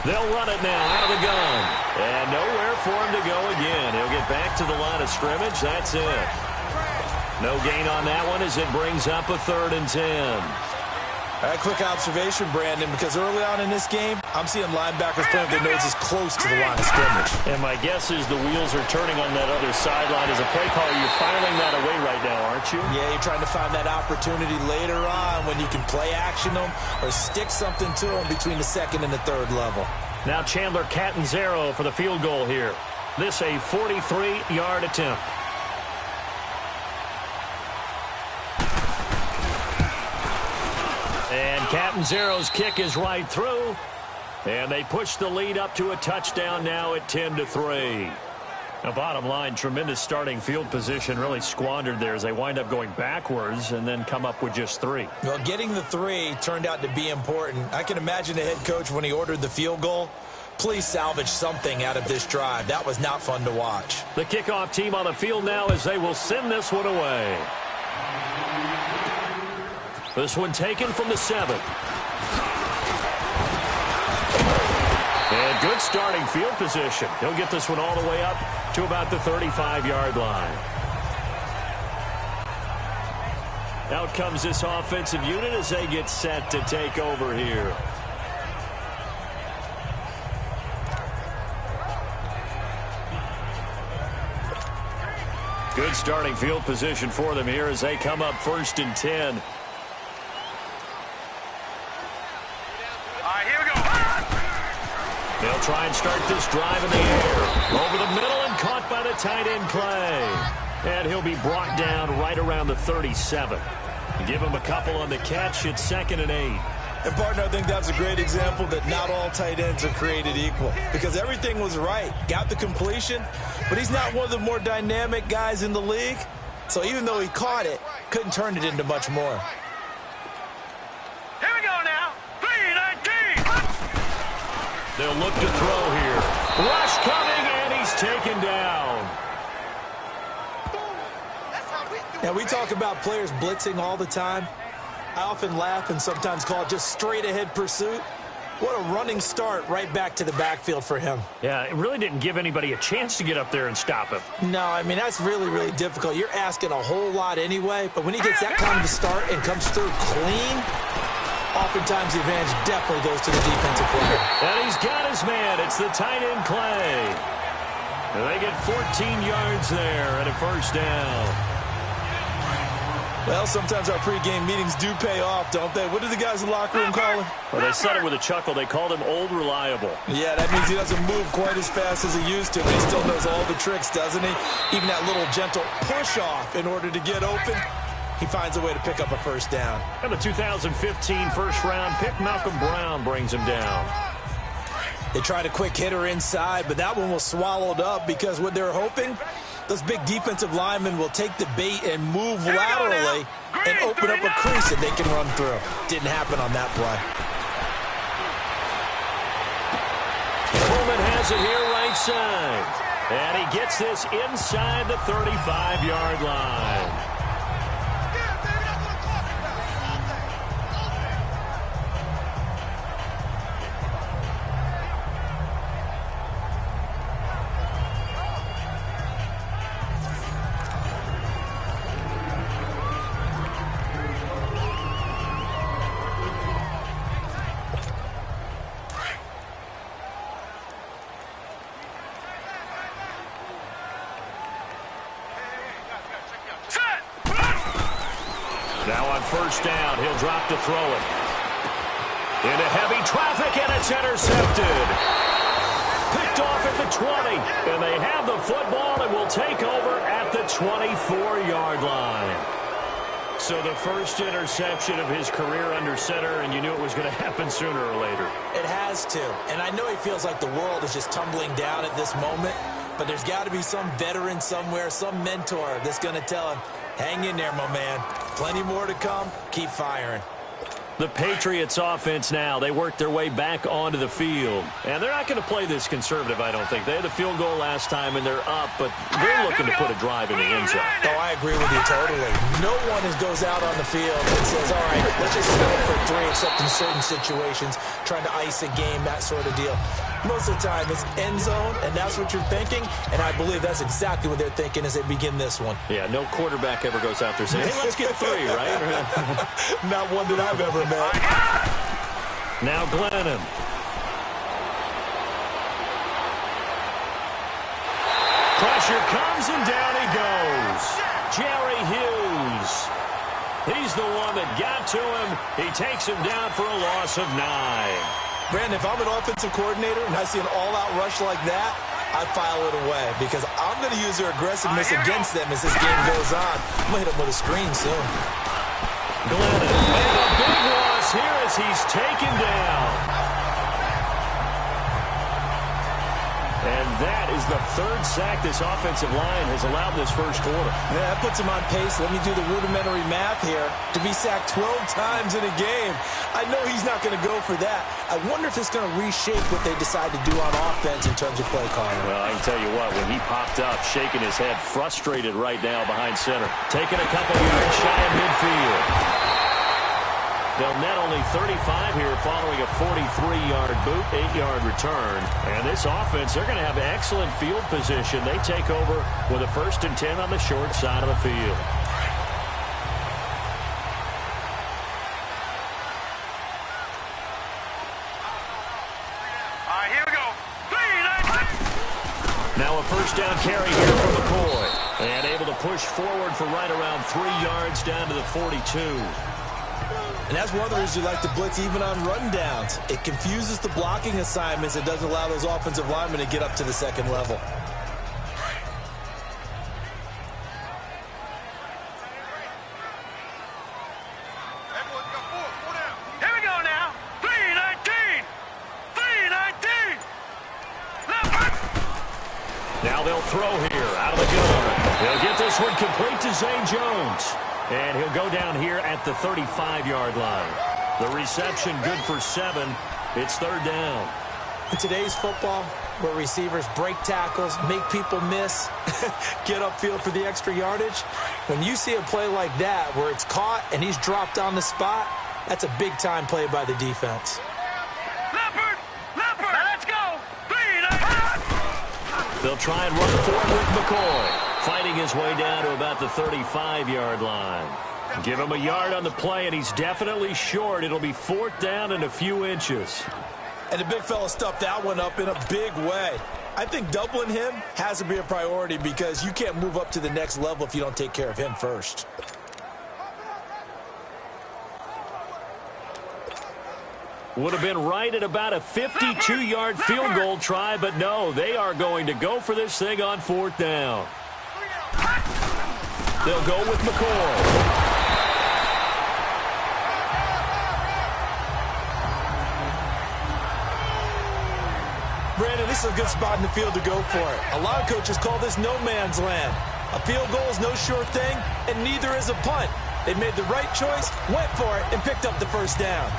They'll run it now out of the gun. And nowhere for him to go again. He'll get back to the line of scrimmage. That's it. No gain on that one as it brings up a 3rd and 10. A quick observation, Brandon, because early on in this game, I'm seeing linebackers playing with their noses close to the line of scrimmage. And my guess is the wheels are turning on that other sideline. As a play caller, you're filing that away right now, aren't you? Yeah, you're trying to find that opportunity later on when you can play action them or stick something to them between the 2nd and the 3rd level. Now Chandler Catanzaro for the field goal here. This a 43-yard attempt. And Catanzaro's kick is right through. And they push the lead up to a touchdown now at 10-3. Now, bottom line, tremendous starting field position really squandered there as they wind up going backwards and then come up with just 3. Well, getting the 3 turned out to be important. I can imagine the head coach when he ordered the field goal. Please salvage something out of this drive. That was not fun to watch. The kickoff team on the field now as they will send this one away. This one taken from the 7. And good starting field position. He'll get this one all the way up to about the 35-yard line. Out comes this offensive unit as they get set to take over here. Good starting field position for them here as they come up 1st and 10. They'll try and start this drive in the air. Over the middle and caught by the tight end Clay. And he'll be brought down right around the 37. Give him a couple on the catch. It's 2nd and 8. And, partner, I think that's a great example that not all tight ends are created equal. Because everything was right. Got the completion, but he's not one of the more dynamic guys in the league. So even though he caught it, couldn't turn it into much more. Here we go now. 3-19. They'll look to throw here. Rush coming, and he's taken down. Now, we talk about players blitzing all the time. I often laugh and sometimes call it just straight-ahead pursuit. What a running start right back to the backfield for him. Yeah, it really didn't give anybody a chance to get up there and stop him. No, I mean, that's really, really difficult. You're asking a whole lot anyway, but when he gets that kind of a start and comes through clean, oftentimes the advantage definitely goes to the defensive player. And he's got his man. It's the tight end Clay. And they get 14 yards there and a 1st down. Well, sometimes our pregame meetings do pay off, don't they? What do the guys in the locker room call him? Well, they said it with a chuckle. They called him Old Reliable. Yeah, that means he doesn't move quite as fast as he used to, but he still knows all the tricks, doesn't he? Even that little gentle push-off in order to get open. He finds a way to pick up a 1st down. And the 2015 first-round pick, Malcolm Brown, brings him down. They tried a quick hitter inside, but that one was swallowed up because what they're hoping, those big defensive linemen will take the bait and move laterally and open up a crease that they can run through. Didn't happen on that play. Coleman has it here right side. And he gets this inside the 35-yard line. Now on 1st down, he'll drop to throw it. Into heavy traffic, and it's intercepted. Picked off at the 20, and they have the football and will take over at the 24-yard line. So the first interception of his career under center, and you knew it was going to happen sooner or later. It has to, and I know he feels like the world is just tumbling down at this moment, but there's got to be some veteran somewhere, some mentor that's going to tell him, hang in there, my man. Plenty more to come. Keep firing. The Patriots offense now, they work their way back onto the field. And they're not going to play this conservative, I don't think. They had a field goal last time, and they're up, but they're looking to put a drive in the end zone. Oh, I agree with you totally. No one goes out on the field and says, all right, let's just settle for 3, except in certain situations, trying to ice a game, that sort of deal. Most of the time, it's end zone, and that's what you're thinking, and I believe that's exactly what they're thinking as they begin this one. Yeah, no quarterback ever goes out there saying, hey, let's get 3, right? Not one that I've ever met. Now Glennon. Pressure comes, and down he goes. Jerry Hughes. He's the one that got to him. He takes him down for a loss of 9. Brandon, if I'm an offensive coordinator and I see an all-out rush like that, I file it away because I'm going to use their aggressiveness against them as this game goes on. I'm going to hit them with a screen soon. Glennon, and a big loss here as he's taken down. And that is the 3rd sack this offensive line has allowed this first quarter. Yeah, that puts him on pace. Let me do the rudimentary math here. To be sacked 12 times in a game, I know he's not going to go for that. I wonder if it's going to reshape what they decide to do on offense in terms of play calling. Well, I can tell you what, when he popped up, shaking his head, frustrated right now behind center, taking a couple yards shy of midfield. They'll net only 35 here following a 43-yard boot, 8-yard return. And this offense, they're going to have excellent field position. They take over with a 1st and 10 on the short side of the field. All right, here we go. 3, Now a 1st down carry here from McCoy. And able to push forward for right around 3 yards down to the 42. And that's one of the reasons you like to blitz even on rundowns. It confuses the blocking assignments. It doesn't allow those offensive linemen to get up to the 2nd level. Here we go now. 3-19. 3-19. Now they'll throw here out of the gun. They'll get this one complete to Zay Jones. And he'll go down here at the 35-yard line. The reception good for 7. It's 3rd down. In today's football, where receivers break tackles, make people miss, get upfield for the extra yardage, when you see a play like that where it's caught and he's dropped on the spot, that's a big-time play by the defense. Leopard. Now let's go. 3-19. They'll try and run forward with McCoy. Fighting his way down to about the 35-yard line. Give him a yard on the play, and he's definitely short. It'll be 4th down and a few inches. And the big fella stuffed that one up in a big way. I think doubling him has to be a priority because you can't move up to the next level if you don't take care of him first. Would have been right at about a 52-yard field goal try, but no, they are going to go for this thing on 4th down. They'll go with McCoy. Brandon, this is a good spot in the field to go for it. A lot of coaches call this no man's land. A field goal is no sure thing, and neither is a punt. They made the right choice, went for it, and picked up the 1st down.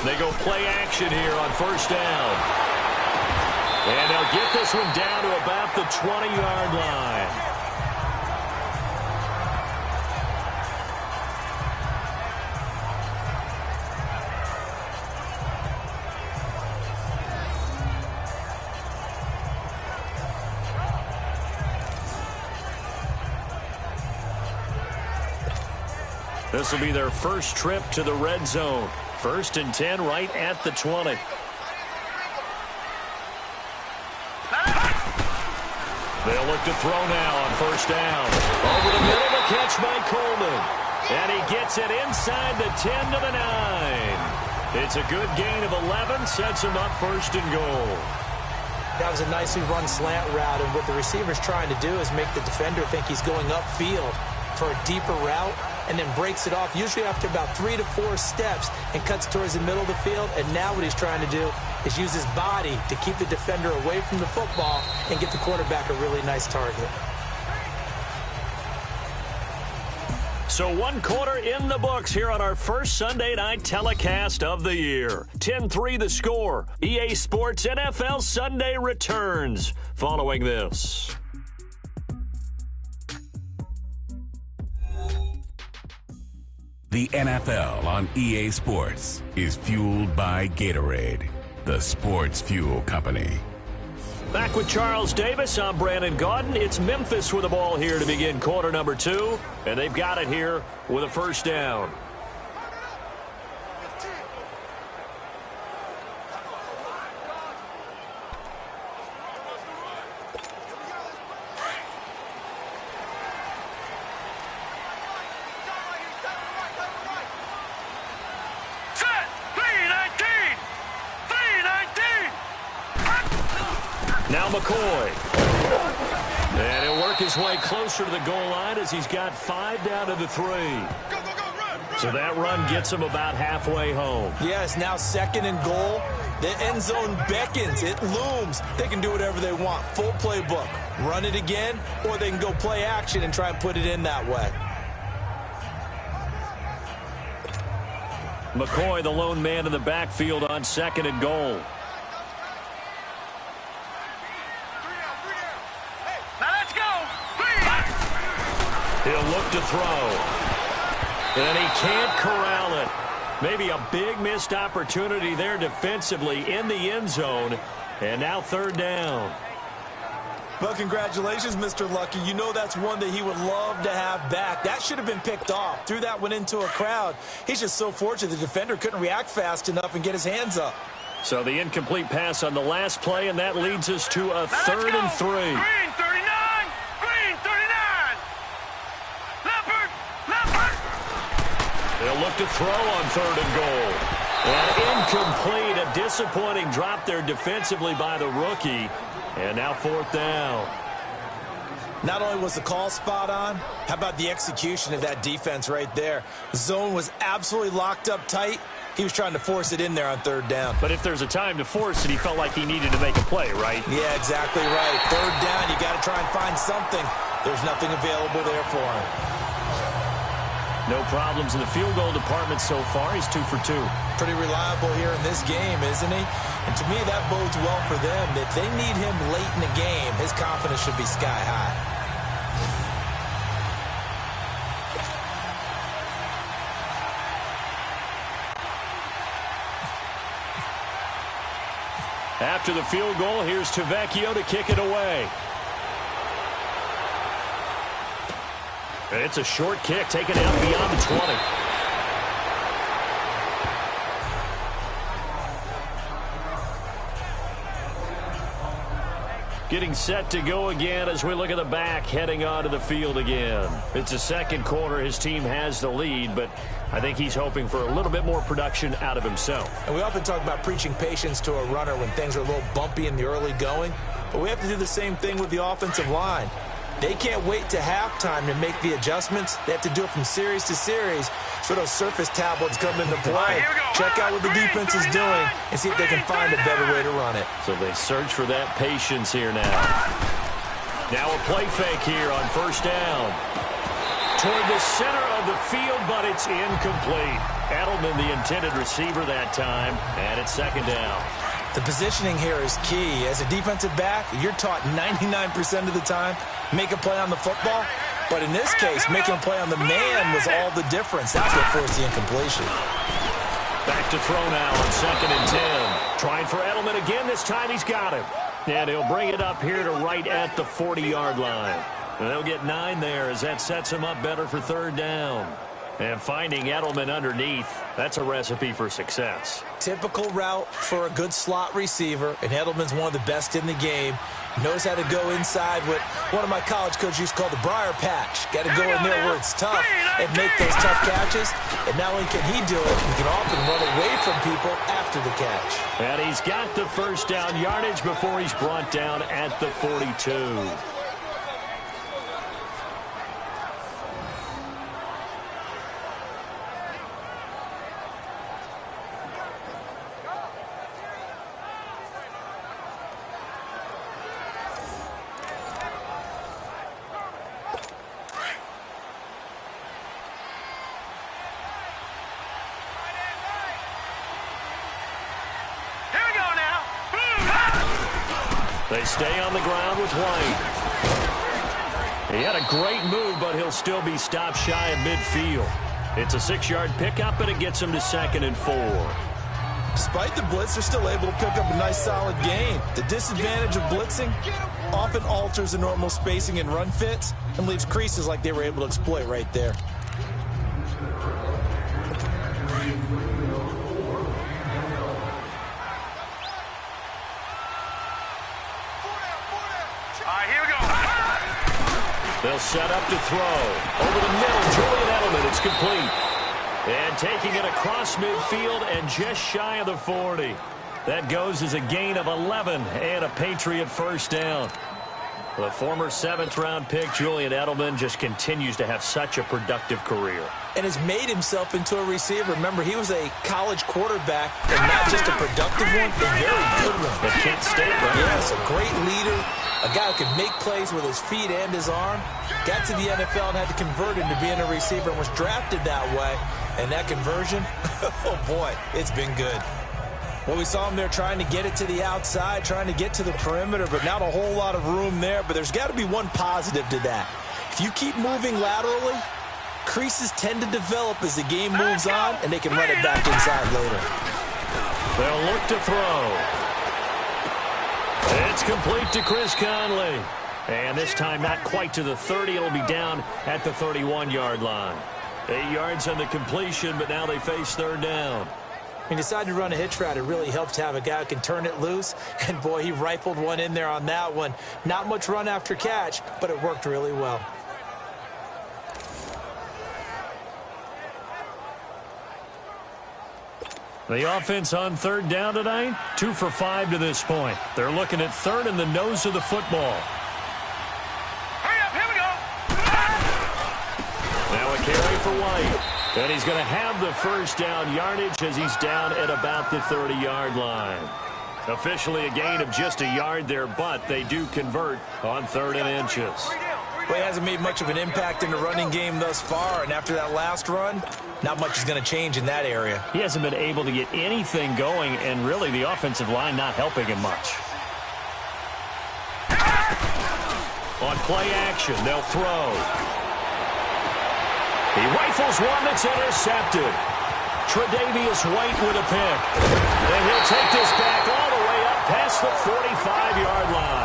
They go play action here on 1st down. And they'll get this one down to about the 20-yard line. This will be their first trip to the red zone. 1st and 10 right at the 20. They'll look to throw now on 1st down. Over the middle, the catch by Coleman. And he gets it inside the 10 to the 9. It's a good gain of 11, sets him up 1st and goal. That was a nicely run slant route, and what the receiver's trying to do is make the defender think he's going upfield. for a deeper route and then breaks it off, usually after about 3 to 4 steps, and cuts towards the middle of the field. And now what he's trying to do is use his body to keep the defender away from the football and get the quarterback a really nice target. So 1 quarter in the books here on our first Sunday night telecast of the year. 10-3 the score. EA Sports NFL Sunday returns following this. The NFL on EA Sports is fueled by Gatorade, the sports fuel company. Back with Charles Davis, I'm Brandon Gaudin. It's Memphis with the ball here to begin quarter number 2, and they've got it here with a first down. Now McCoy. And he'll work his way closer to the goal line as he's got 5 down to the 3. So that run gets him about halfway home. Yes, now 2nd and goal. The end zone beckons. It looms. They can do whatever they want. Full playbook. Run it again, or they can go play action and try and put it in that way. McCoy, the lone man in the backfield on 2nd and goal. He'll look to throw. And he can't corral it. Maybe a big missed opportunity there defensively in the end zone. And now 3rd down. Well, congratulations, Mr. Lucky. You know that's one that he would love to have back. That should have been picked off. Threw that one into a crowd. He's just so fortunate the defender couldn't react fast enough and get his hands up. So the incomplete pass on the last play, and that leads us to a 3rd and 3. Green 39! Green 39! Leopard! They'll look to throw on 3rd and goal. And incomplete, a disappointing drop there defensively by the rookie. And now 4th down. Not only was the call spot on, how about the execution of that defense right there? The zone was absolutely locked up tight. He was trying to force it in there on 3rd down. But if there's a time to force it, he felt like he needed to make a play, right? Yeah, exactly right. 3rd down, you got to try and find something. There's nothing available there for him. No problems in the field goal department so far. He's 2 for 2. Pretty reliable here in this game, isn't he? And to me, that bodes well for them. If they need him late in the game, his confidence should be sky high. After the field goal, here's Tavecchio to kick it away. It's a short kick taken out beyond the 20. Getting set to go again as we look at the back heading onto the field again. It's the 2nd quarter. His team has the lead, but I think he's hoping for a little bit more production out of himself. And we often talk about preaching patience to a runner when things are a little bumpy in the early going, but we have to do the same thing with the offensive line. They can't wait to halftime to make the adjustments. They have to do it from series to series. So those surface tablets come into play. Check out what the defense is doing and see if they can find a better way to run it. So they search for that patience here now. Now a play fake here on 1st down. Toward the center of the field, but it's incomplete. Edelman, the intended receiver that time, and it's 2nd down. The positioning here is key. As a defensive back, you're taught 99% of the time, make a play on the football. But in this case, making a play on the man was all the difference. That's what forced the incompletion. Back to throw now on 2nd and 10. Trying for Edelman again. This time he's got him. And he'll bring it up here to right at the 40-yard line. And they'll get 9 there as that sets him up better for 3rd down. And finding Edelman underneath, that's a recipe for success. Typical route for a good slot receiver, and Edelman's one of the best in the game. Knows how to go inside what one of my college coaches used to call the briar patch. Got to go in there where it's tough and make those tough catches. And not only can he do it, he can often run away from people after the catch. And he's got the 1st down yardage before he's brought down at the 42. They stay on the ground with White. He had a great move, but he'll still be stopped shy of midfield. It's a 6-yard pickup, and it gets him to 2nd and 4. Despite the blitz, they're still able to pick up a nice solid gain. The disadvantage of blitzing often alters the normal spacing and run fits and leaves creases like they were able to exploit right there. They'll set up to throw. Over the middle, Julian Edelman. It's complete. And taking it across midfield and just shy of the 40. That goes as a gain of 11 and a Patriot first down. The former 7th-round pick, Julian Edelman, just continues to have such a productive career. And has made himself into a receiver. Remember, he was a college quarterback, and not just a productive one, a very good one. At Kent State, right? Yes, a great leader, a guy who could make plays with his feet and his arm. Got to the NFL and had to convert into being a receiver and was drafted that way. And that conversion, oh boy, it's been good. Well, we saw him there trying to get it to the outside, trying to get to the perimeter, but not a whole lot of room there. But there's got to be one positive to that. If you keep moving laterally, creases tend to develop as the game moves on, and they can run it back inside later. They'll look to throw. It's complete to Chris Conley. And this time not quite to the 30. It'll be down at the 31-yard line. 8 yards on the completion, but now they face 3rd down. He decided to run a hitch route. It really helps to have a guy who can turn it loose. And, boy, he rifled one in there on that one. Not much run after catch, but it worked really well. The offense on 3rd down tonight, 2 for 5 to this point. They're looking at 3rd in the nose of the football. Hurry up, here we go. Now a carry for White. And he's going to have the first down yardage as he's down at about the 30-yard line. Officially a gain of just a yard there, but they do convert on 3rd and inches. Well, he hasn't made much of an impact in the running game thus far, and after that last run, not much is going to change in that area. He hasn't been able to get anything going, and really the offensive line not helping him much. On play action, they'll throw. He rifles one that's intercepted. Tre'Davious White with a pick. And he'll take this back all the way up past the 45-yard line.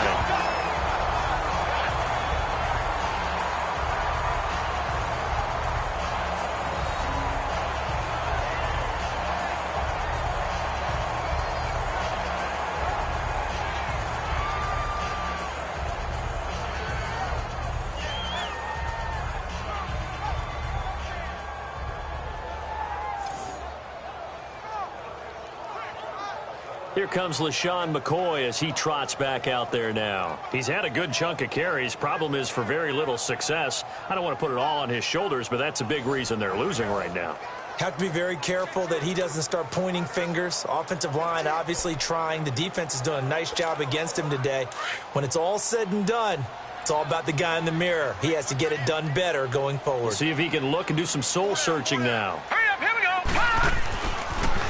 Here comes Lesean Mccoy as he trots back out there now. He's had a good chunk of carries. Problem is for very little success. I don't want to put it all on his shoulders, but that's a big reason they're losing right now. Have to be very careful that he doesn't start pointing fingers. Offensive line obviously trying. The defense is doing a nice job against him today. When it's all said and done, it's all about the guy in the mirror. He has to get it done better going forward. See if he can look and do some soul searching now. Hurry up, here we go.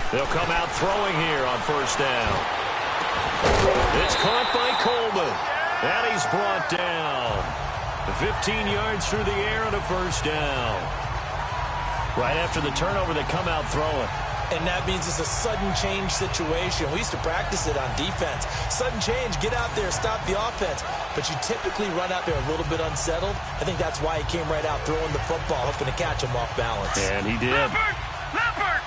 They'll come out throwing here on first down. It's caught by Coleman. And he's brought down. 15 yards through the air and a first down. Right after the turnover, they come out throwing. And that means it's a sudden change situation. We used to practice it on defense. Sudden change, get out there, stop the offense. But you typically run out there a little bit unsettled. I think that's why he came right out throwing the football, hoping to catch him off balance. And he did. Leopard!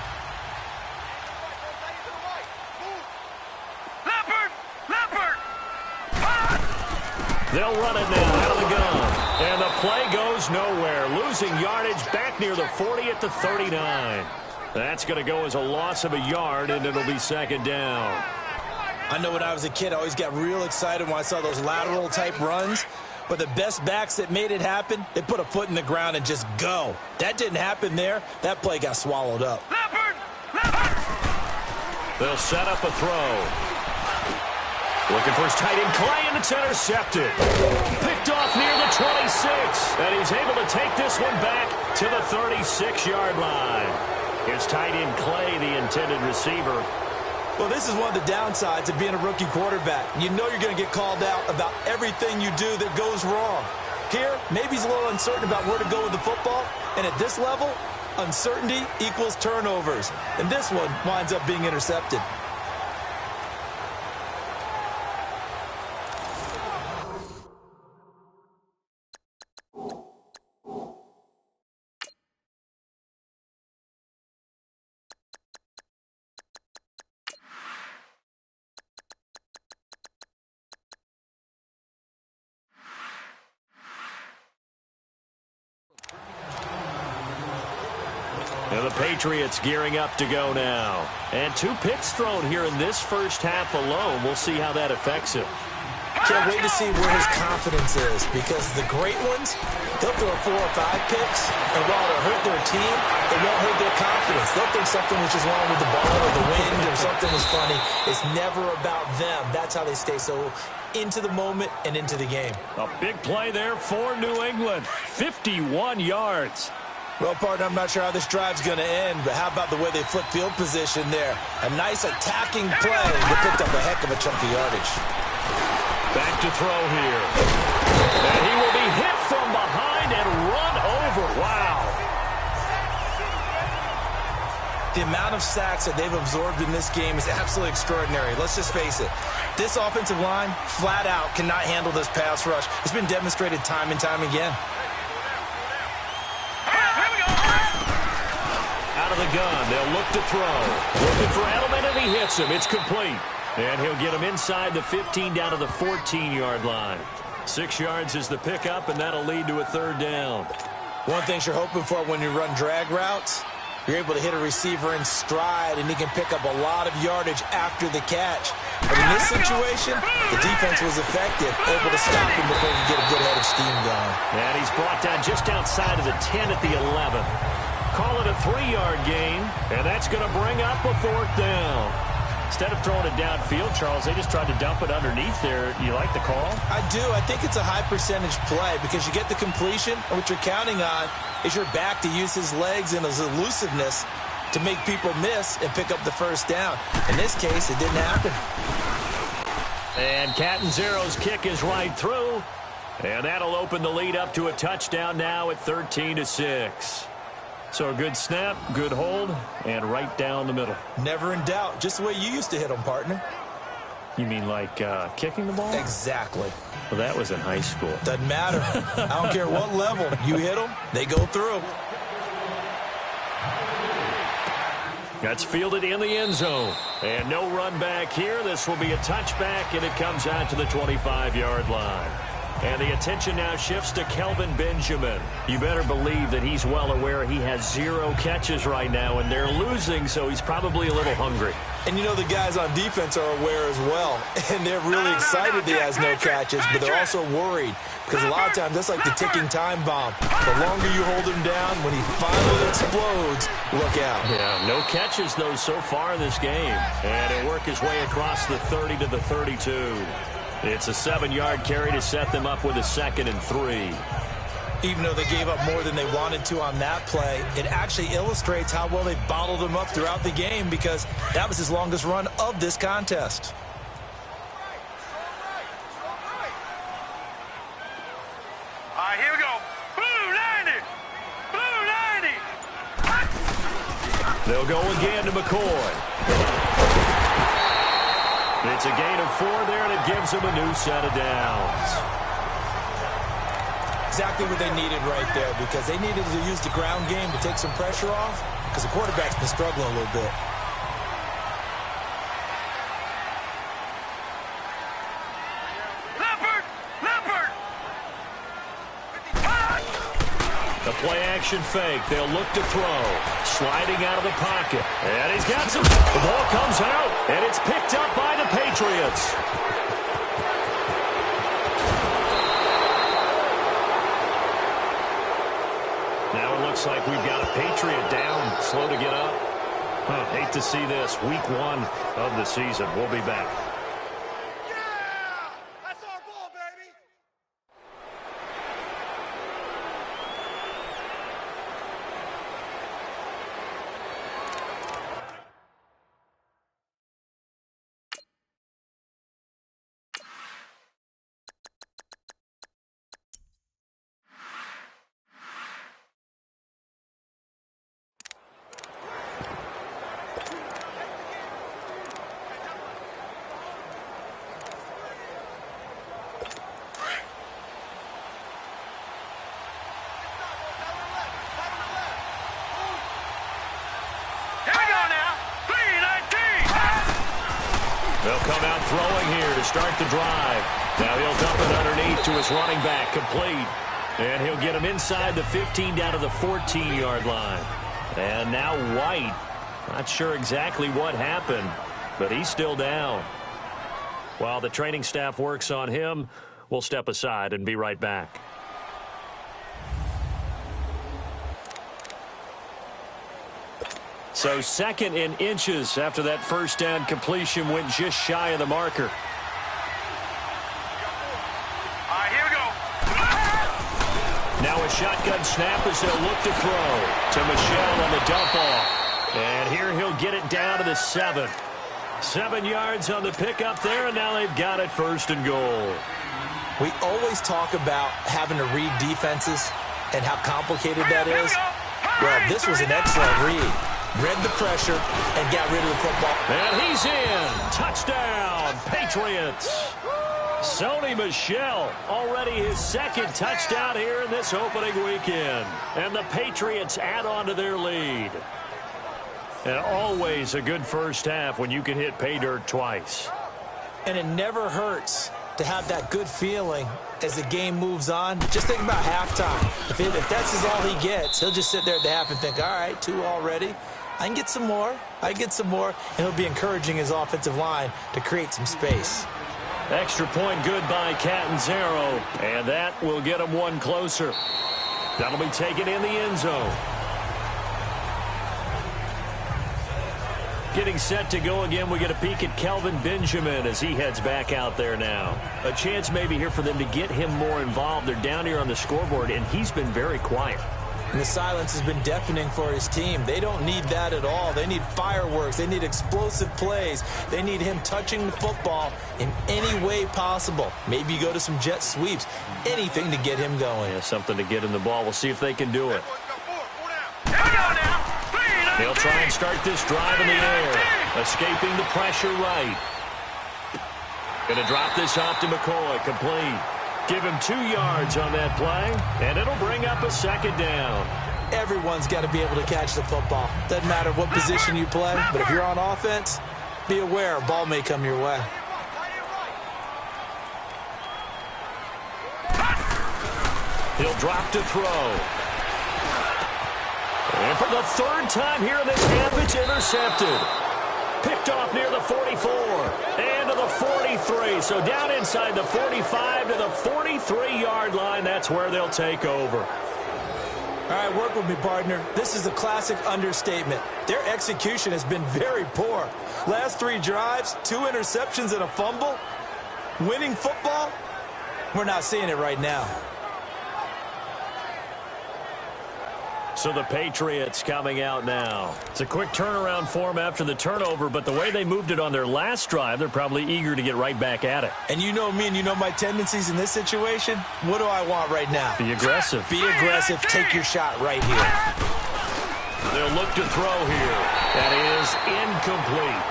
They'll run it now out of the gun. And the play goes nowhere. Losing yardage back near the 40 at the 39. That's going to go as a loss of a yard, and it'll be second down. I know when I was a kid, I always got real excited when I saw those lateral-type runs. But the best backs that made it happen, they put a foot in the ground and just go. That didn't happen there. That play got swallowed up. Leopard! Leopard! They'll set up a throw. Looking for his tight end, Clay, and it's intercepted. Picked off near the 26. And he's able to take this one back to the 36-yard line. It's tight end Clay, the intended receiver. Well, this is one of the downsides of being a rookie quarterback. You know you're going to get called out about everything you do that goes wrong. Here, maybe he's a little uncertain about where to go with the football, and at this level, uncertainty equals turnovers. And this one winds up being intercepted. And the Patriots gearing up to go now. And 2 picks thrown here in this first half alone. We'll see how that affects him. Can't wait to see where his confidence is, because the great ones, they'll throw 4 or 5 picks, and while it'll hurt their team, it won't hurt their confidence. They'll think something was just wrong with the ball or the wind or something was funny. It's never about them. That's how they stay so into the moment and into the game. A big play there for New England. 51 yards. Well, partner, I'm not sure how this drive's going to end, but how about the way they flip field position there? A nice attacking play. They picked up a heck of a chunk of yardage. Back to throw here. And he will be hit from behind and run over. Wow. The amount of sacks that they've absorbed in this game is absolutely extraordinary. Let's just face it. This offensive line, flat out, cannot handle this pass rush. It's been demonstrated time and time again. Out of the gun, they'll look to throw. Looking for Edelman, and he hits him. It's complete. And he'll get him inside the 15 down to the 14-yard line. 6 yards is the pickup, and that'll lead to a 3rd down. One thing you're hoping for when you run drag routes, you're able to hit a receiver in stride, and he can pick up a lot of yardage after the catch. But in this situation, the defense was effective, able to stop him before he get a good head of steam going. And he's brought down just outside of the 10 at the 11. Call it a 3-yard gain, and that's going to bring up a 4th down. Instead of throwing it downfield, Charles, they just tried to dump it underneath there. You like the call? I do. I think it's a high-percentage play because you get the completion, and what you're counting on is your back to use his legs and his elusiveness to make people miss and pick up the 1st down. In this case, it didn't happen. And Catanzaro's kick is right through, and that'll open the lead up to a touchdown now at 13-6. So a good snap, good hold, and right down the middle. Never in doubt. Just the way you used to hit them, partner. You mean like kicking the ball? Exactly. Well, that was in high school. Doesn't matter. I don't care what level. You hit them, they go through. That's fielded in the end zone. And no run back here. This will be a touchback, and it comes out to the 25-yard line. And the attention now shifts to Kelvin Benjamin. You better believe that he's well aware he has 0 catches right now, and they're losing, so he's probably a little hungry. And you know the guys on defense are aware as well. And they're really excited he has no catches, but they're also worried. Because a lot of times that's like the ticking time bomb. The longer you hold him down, when he finally explodes, look out. Yeah, no catches, though, so far in this game. And he'll work his way across the 30 to the 32. It's a 7-yard carry to set them up with a 2nd and 3. Even though they gave up more than they wanted to on that play, it actually illustrates how well they bottled him up throughout the game, because that was his longest run of this contest. All right, here we go. Blue 90. Blue 90. They'll go again to McCoy. It's a gain of 4 there, and it gives them a new set of downs. Exactly what they needed right there, because they needed to use the ground game to take some pressure off, because the quarterback's been struggling a little bit. Leopard. The play-action fake. They'll look to throw. Sliding out of the pocket. And he's got some. The ball comes out, and it's picked up by the Patriots. Now it looks like we've got a Patriot down, slow to get up. Hate to see this. Week 1 of the season. We'll be back. They'll come out throwing here to start the drive. Now he'll dump it underneath to his running back, complete. And he'll get him inside the 15 down to the 14-yard line. And now White, not sure exactly what happened, but he's still down. While the training staff works on him, we'll step aside and be right back. So 2nd and inches after that first down completion went just shy of the marker. Here we go. Now a shotgun snap as they'll look to throw to Michelle on the dump off. And here he'll get it down to the 7. 7 yards on the pickup there, and now they've got it 1st and goal. We always talk about having to read defenses and how complicated that is. Well, this was an excellent read. Read the pressure and got rid of the football. And he's in. Touchdown, Patriots. Sony Michel, already his 2nd touchdown here in this opening weekend. And the Patriots add on to their lead. And always a good first half when you can hit pay dirt twice. And it never hurts to have that good feeling as the game moves on. Just think about halftime. If that's all he gets, he'll just sit there at the half and think, all right, 2 already. I can get some more. I get some more. And he'll be encouraging his offensive line to create some space. Extra point good by Catanzaro. And that will get him 1 closer. That'll be taken in the end zone. Getting set to go again, we get a peek at Kelvin Benjamin as he heads back out there now. A chance maybe here for them to get him more involved. They're down here on the scoreboard, and he's been very quiet. And the silence has been deafening for his team. They don't need that at all. They need fireworks. They need explosive plays. They need him touching the football in any way possible. Maybe go to some jet sweeps. Anything to get him going. Yeah, something to get him the ball. We'll see if they can do it. They'll try and start this drive in the air. Escaping the pressure right. Going to drop this off to McCoy. Complete. Give him 2 yards on that play, and it'll bring up a 2nd down. Everyone's got to be able to catch the football. Doesn't matter what position you play, but if you're on offense, be aware a ball may come your way. He'll drop to throw. And for the 3rd time here in this half, it's intercepted. Picked off near the 44 and to the 43. So down inside the 45 to the 43-yard line. That's where they'll take over. All right, work with me, partner. This is a classic understatement. Their execution has been very poor. Last 3 drives, 2 interceptions and a fumble. Winning football? We're not seeing it right now. So the Patriots coming out now. It's a quick turnaround for them after the turnover, but the way they moved it on their last drive, they're probably eager to get right back at it. And you know me and you know my tendencies in this situation. What do I want right now? Be aggressive. Be aggressive. Take your shot right here. They'll look to throw here. That is incomplete.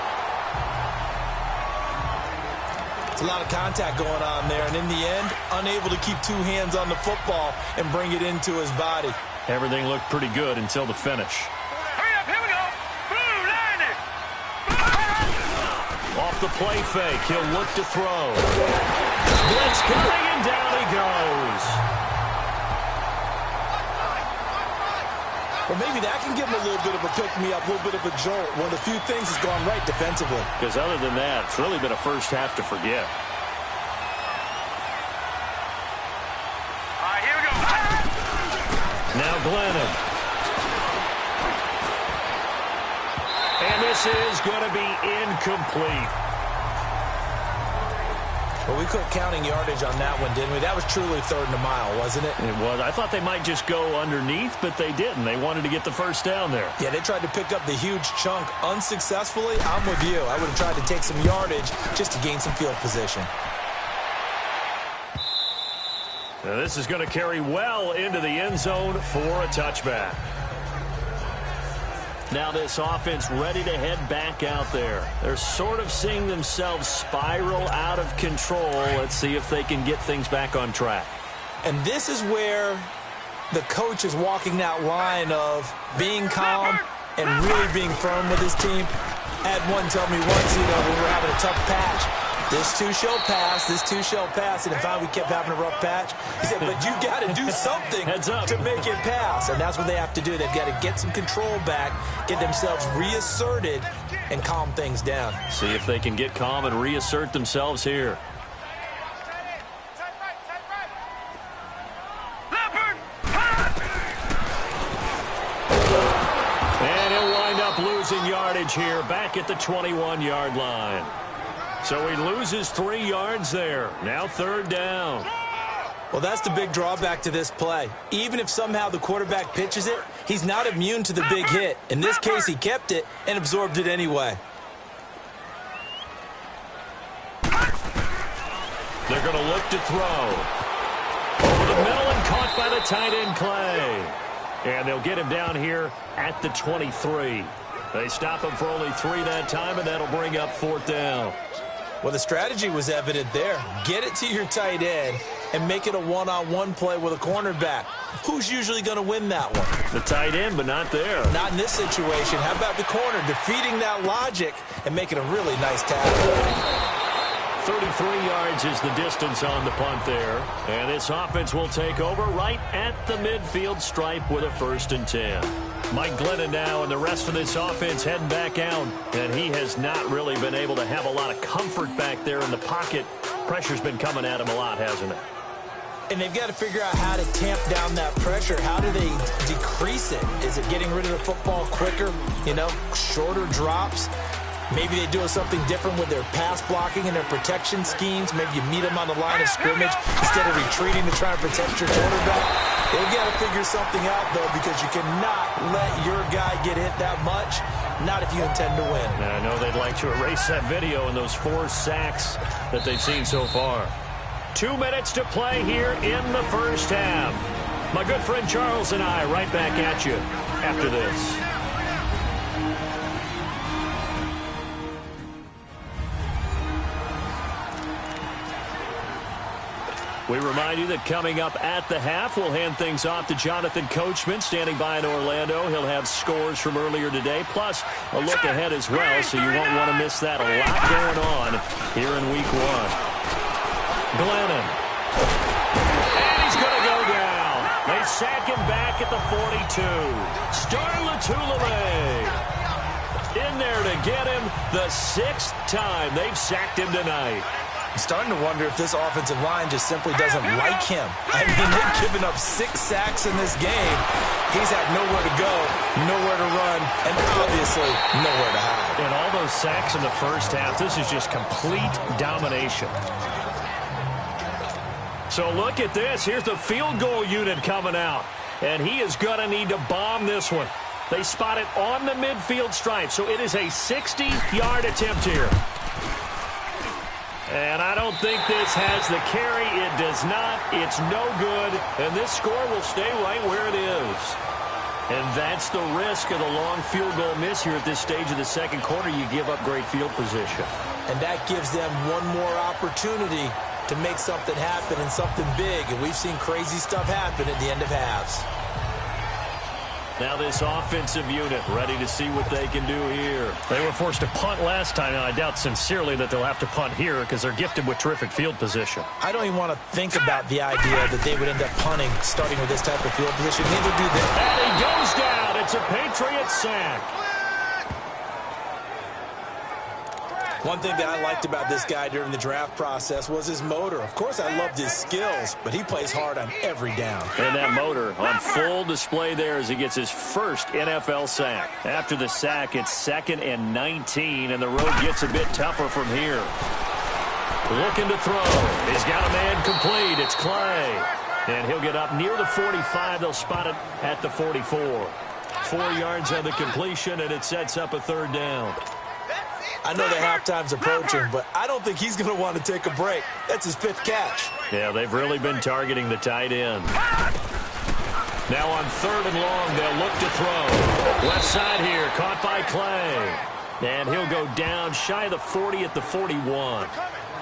It's a lot of contact going on there, and in the end, unable to keep 2 hands on the football and bring it into his body. Everything looked pretty good until the finish. Hurry up, here we go. Boom, line it. Off the play fake, he'll look to throw. Blitz coming, and down he goes. Well, maybe that can give him a little bit of a pick-me-up, a little bit of a jolt. One of the few things has gone right defensively. Because other than that, it's really been a first half to forget. Here we go. Now Glennon. And this is going to be incomplete. Well, we quit counting yardage on that one, didn't we? That was truly 3rd and a mile, wasn't it? It was. I thought they might just go underneath, but they didn't. They wanted to get the first down there. Yeah, they tried to pick up the huge chunk unsuccessfully. I'm with you. I would have tried to take some yardage just to gain some field position. Now this is going to carry well into the end zone for a touchback. Now this offense ready to head back out there. They're sort of seeing themselves spiral out of control. Let's see if they can get things back on track. And this is where the coach is walking that line of being calm and really being firm with his team. I had one tell me once, when we were having a tough patch, this too shall pass, this too shall pass. And if we kept having a rough patch, he said, but you got to do something to make it pass. And that's what they have to do. They've got to get some control back, get themselves reasserted, and calm things down. See if they can get calm and reassert themselves here. And he'll wind up losing yardage here back at the 21-yard line. So he loses 3 yards there. Now 3rd down. Well, that's the big drawback to this play. Even if somehow the quarterback pitches it, he's not immune to the big hit. In this case, he kept it and absorbed it anyway. They're going to look to throw. Over the middle and caught by the tight end, Clay. And they'll get him down here at the 23. They stop him for only 3 that time, and that'll bring up 4th down. Well, the strategy was evident there. Get it to your tight end and make it a one-on-one play with a cornerback. Who's usually going to win that one? The tight end, but not there. Not in this situation. How about the corner defeating that logic and making a really nice tackle? 33 yards is the distance on the punt there. And this offense will take over right at the midfield stripe with a 1st and 10. Mike Glennon now and the rest of this offense heading back out. And he has not really been able to have a lot of comfort back there in the pocket. Pressure's been coming at him a lot, hasn't it? And they've got to figure out how to tamp down that pressure. How do they decrease it? Is it getting rid of the football quicker? Shorter drops? Maybe they do something different with their pass blocking and their protection schemes. Maybe you meet them on the line of scrimmage instead of retreating to try and protect your quarterback. They've got to figure something out, though, because you cannot let your guy get hit that much, not if you intend to win. I know they'd like to erase that video and those 4 sacks that they've seen so far. 2 minutes to play here in the 1st half. My good friend Charles and I right back at you after this. We remind you that coming up at the half, we'll hand things off to Jonathan Coachman, standing by in Orlando. He'll have scores from earlier today, plus a look ahead as well, so you won't want to miss that. A lot going on here in Week 1. Glennon. And he's going to go down. They sack him back at the 42. Star Latulippe in there to get him the 6th time they've sacked him tonight. I'm starting to wonder if this offensive line just simply doesn't like him. I mean, they've given up 6 sacks in this game. He's had nowhere to go, nowhere to run, and obviously nowhere to hide. And all those sacks in the 1st half, this is just complete domination. So look at this. Here's the field goal unit coming out. And he is going to need to bomb this one. They spot it on the midfield stripe, so it is a 60-yard attempt here. And I don't think this has the carry. It does not. It's no good. And this score will stay right where it is. And that's the risk of the long field goal miss here at this stage of the 2nd quarter. You give up great field position. And that gives them one more opportunity to make something happen and something big. And we've seen crazy stuff happen at the end of halves. Now this offensive unit ready to see what they can do here. They were forced to punt last time, and I doubt sincerely that they'll have to punt here because they're gifted with terrific field position. I don't even want to think about the idea that they would end up punting starting with this type of field position. Neither do they. And he goes down. It's a Patriot sack. One thing that I liked about this guy during the draft process was his motor. Of course, I loved his skills, but he plays hard on every down. And that motor on full display there as he gets his first NFL sack. After the sack, it's 2nd and 19, and the road gets a bit tougher from here. Looking to throw. He's got a man complete. It's Clay. And he'll get up near the 45. They'll spot it at the 44. 4 yards on the completion, and it sets up a 3rd down. I know the halftime's approaching, but I don't think he's going to want to take a break. That's his 5th catch. Yeah, they've really been targeting the tight end. Now on 3rd and long, they'll look to throw. Left side here, caught by Clay. And he'll go down shy of the 40 at the 41.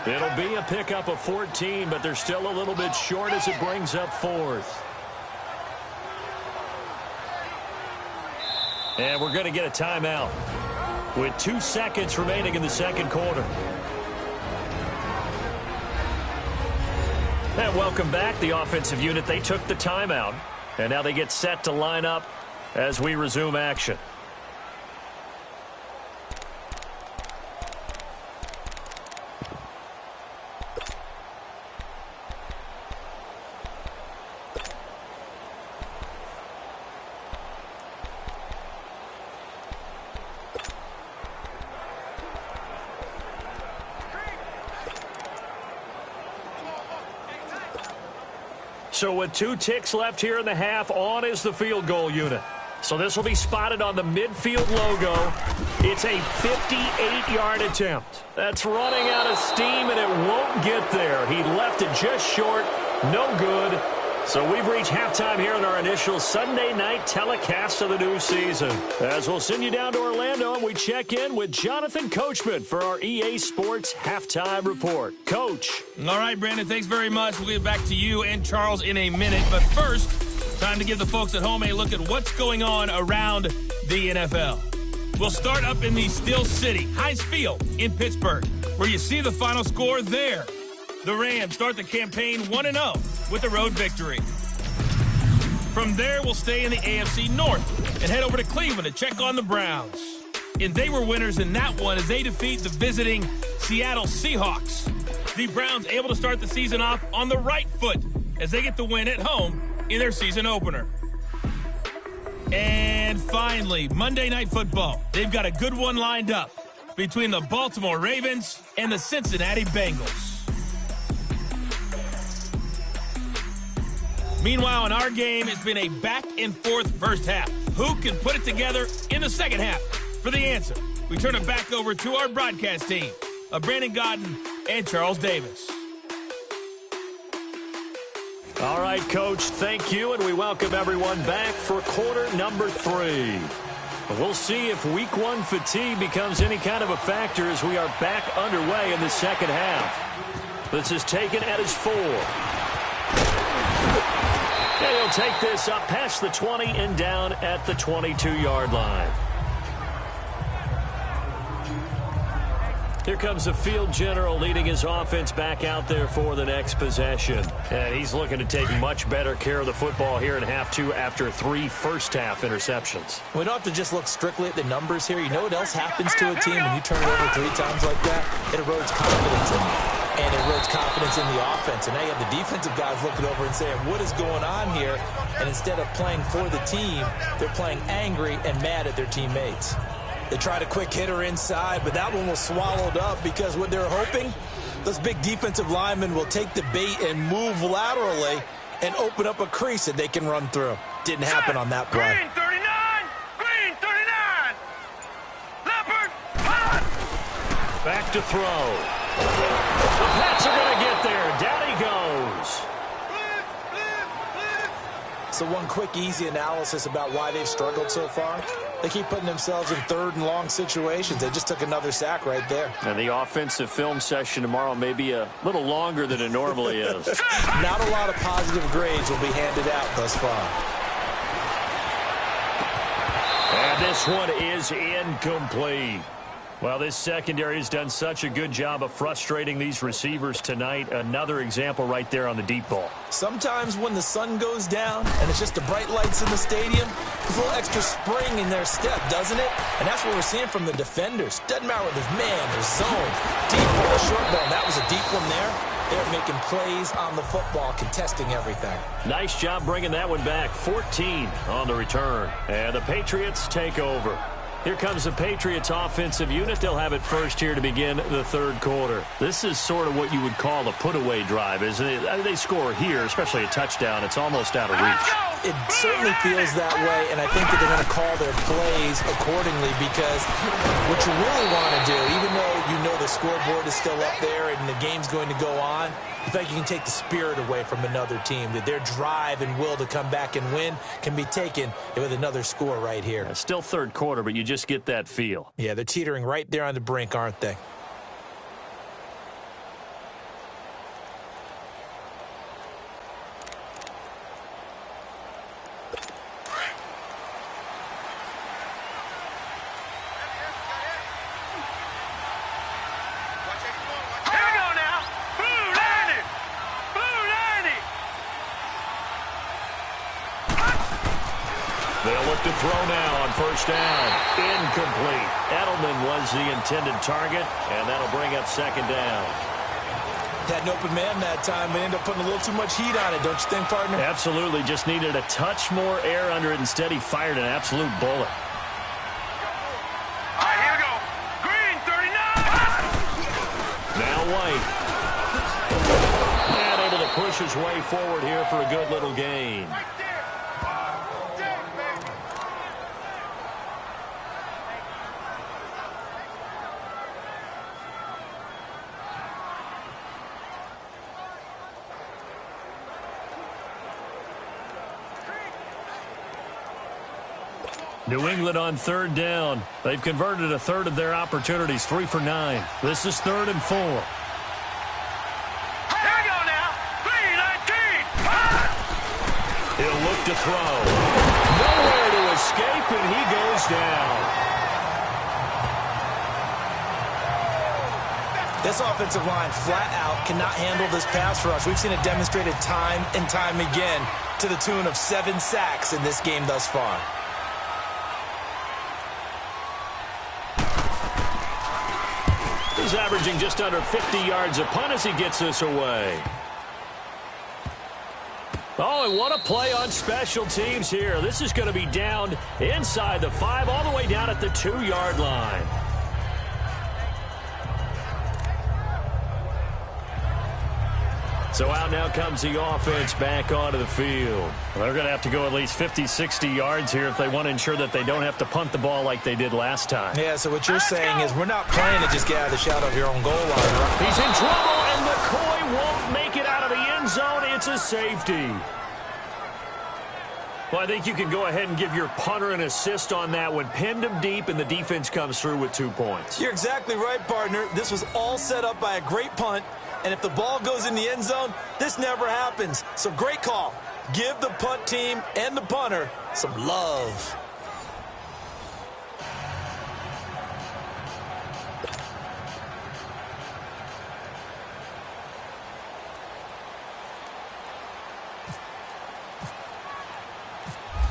It'll be a pickup of 14, but they're still a little bit short as it brings up 4th. And we're going to get a timeout. with 2 seconds remaining in the second quarter. And welcome back. The offensive unit, they took the timeout, and now they get set to line up as we resume action. So with 2 ticks left here in the half, on is the field goal unit. So this will be spotted on the midfield logo. It's a 58-yard attempt. That's running out of steam, and it won't get there. He left it just short. No good. So we've reached halftime here in our initial Sunday night telecast of the new season. As we'll send you down to Orlando, and we check in with Jonathan Coachman for our EA Sports Halftime Report. Coach. All right, Brandon, thanks very much. We'll get back to you and Charles in a minute. But first, time to give the folks at home a look at what's going on around the NFL. We'll start up in the Steel City, Heinz Field in Pittsburgh, where you see the final score there. The Rams start the campaign 1-0 with a road victory. From there, we'll stay in the AFC North and head over to Cleveland to check on the Browns. And they were winners in that one as they defeat the visiting Seattle Seahawks. The Browns able to start the season off on the right foot as they get the win at home in their season opener. And finally, Monday Night Football. They've got a good one lined up between the Baltimore Ravens and the Cincinnati Bengals. Meanwhile, in our game, it's been a back-and-forth first half. Who can put it together in the second half? For the answer, we turn it back over to our broadcast team of Brandon Godden and Charles Davis. All right, Coach, thank you, and we welcome everyone back for quarter number 3. We'll see if Week 1 fatigue becomes any kind of a factor as we are back underway in the second half. This is taken at his 4. And he'll take this up past the 20 and down at the 22-yard line. Here comes the field general leading his offense back out there for the next possession. And he's looking to take much better care of the football here in half 2 after 3 first-half interceptions. We don't have to just look strictly at the numbers here. You know what else happens to a team when you turn it over 3 times like that? It erodes confidence in them. And it erodes confidence in the offense. And now you have the defensive guys looking over and saying, what is going on here? And instead of playing for the team, they're playing angry and mad at their teammates. They tried a quick hitter inside, but that one was swallowed up because what they're hoping, those big defensive linemen will take the bait and move laterally and open up a crease that they can run through. Didn't happen on that play. Green 39! Green 39! Leopard, hot! Back to throw. The Pats are going to get there. Down he goes. So one quick, easy analysis about why they've struggled so far. They keep putting themselves in 3rd and long situations. They just took another sack right there. And the offensive film session tomorrow may be a little longer than it normally is. Not a lot of positive grades will be handed out thus far. And this one is incomplete. Well, this secondary has done such a good job of frustrating these receivers tonight. Another example right there on the deep ball. Sometimes when the sun goes down and it's just the bright lights in the stadium, there's a little extra spring in their step, doesn't it? And that's what we're seeing from the defenders. Doesn't matter whether there's man or zone. Deep ball, short ball. That was a deep one there. They're making plays on the football, contesting everything. Nice job bringing that one back. 14 on the return. And the Patriots take over. Here comes the Patriots offensive unit. They'll have it first here to begin the 3rd quarter. This is sort of what you would call a put-away drive, isn't it? They score here, especially a touchdown. It's almost out of reach. It certainly feels that way, and I think that they're going to call their plays accordingly because what you really want to do, even though you know the scoreboard is still up there and the game's going to go on, you think you can take the spirit away from another team, that their drive and will to come back and win can be taken with another score right here. Still 3rd quarter, but you just get that feel. Yeah, they're teetering right there on the brink, aren't they? They'll look to throw now on first down. Incomplete. Edelman was the intended target, and that'll bring up second down. Had an open man that time, but ended up putting a little too much heat on it, don't you think, partner? Absolutely. Just needed a touch more air under it. Instead, he fired an absolute bullet. All right, here we go. Green, 39. Now White. And able to push his way forward here for a good little gain. Right there. Baby. New England on third down. They've converted a third of their opportunities, 3 for 9. This is 3rd and 4. Here we go now. 3-19. He'll look to throw. Nowhere to escape, and he goes down. This offensive line flat out cannot handle this pass rush. We've seen it demonstrated time and time again to the tune of 7 sacks in this game thus far. He's averaging just under 50 yards a punt as he gets this away. Oh, and what a play on special teams here. This is going to be down inside the 5, all the way down at the 2-yard line. So out now comes the offense back onto the field. They're going to have to go at least 50, 60 yards here if they want to ensure that they don't have to punt the ball like they did last time. Yeah, so what you're saying is we're not playing to just get out of the shadow of your own goal line, right? He's in trouble, and McCoy won't make it out of the end zone. It's a safety. Well, I think you can go ahead and give your punter an assist on that one. Pinned him deep, and the defense comes through with 2 points. You're exactly right, partner. This was all set up by a great punt. And if the ball goes in the end zone, this never happens. So great call. Give the punt team and the punter some love.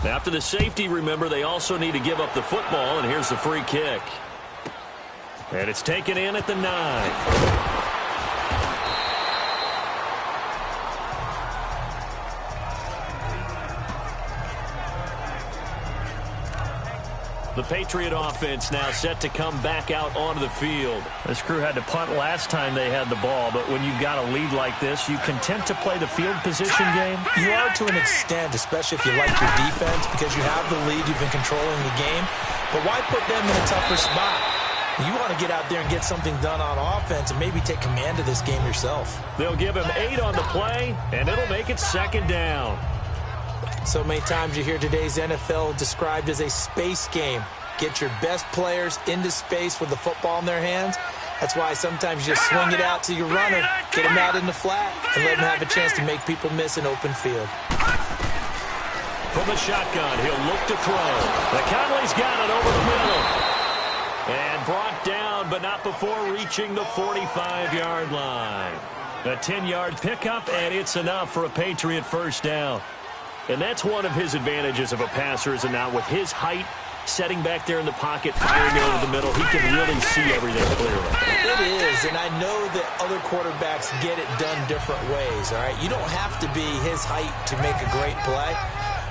After the safety, remember, they also need to give up the football, and here's the free kick. And it's taken in at the 9. The Patriot offense now set to come back out onto the field. This crew had to punt last time they had the ball, but when you've got a lead like this, you content to play the field position game? You are to an extent, especially if you like your defense, because you have the lead, you've been controlling the game. But why put them in a tougher spot? You want to get out there and get something done on offense and maybe take command of this game yourself. They'll give him 8 on the play, and it'll make it 2nd down. So many times you hear today's NFL described as a space game. Get your best players into space with the football in their hands. That's why sometimes you just swing it out to your runner, get him out in the flat, and let him have a chance to make people miss an open field. From the shotgun, he'll look to throw. McConley's got it over the middle. And brought down, but not before reaching the 45-yard line. A 10-yard pickup, and it's enough for a Patriot first down. And that's one of his advantages of a passer, is it not? With his height, setting back there in the pocket, firing over the middle, he can really see everything clearly. It is, and I know that other quarterbacks get it done different ways, all right? You don't have to be his height to make a great play.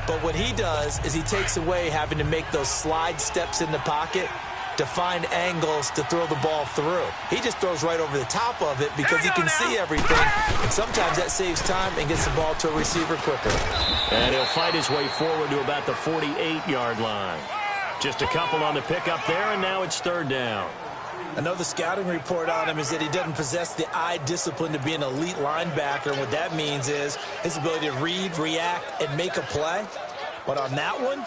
But what he does is he takes away having to make those slide steps in the pocket to find angles to throw the ball through. He just throws right over the top of it because he can see everything, and sometimes that saves time and gets the ball to a receiver quicker. And he'll fight his way forward to about the 48-yard line. Just a couple on the pickup there, and now it's 3rd down. I know the scouting report on him is that he doesn't possess the eye discipline to be an elite linebacker. And what that means is his ability to read, react, and make a play. But on that one,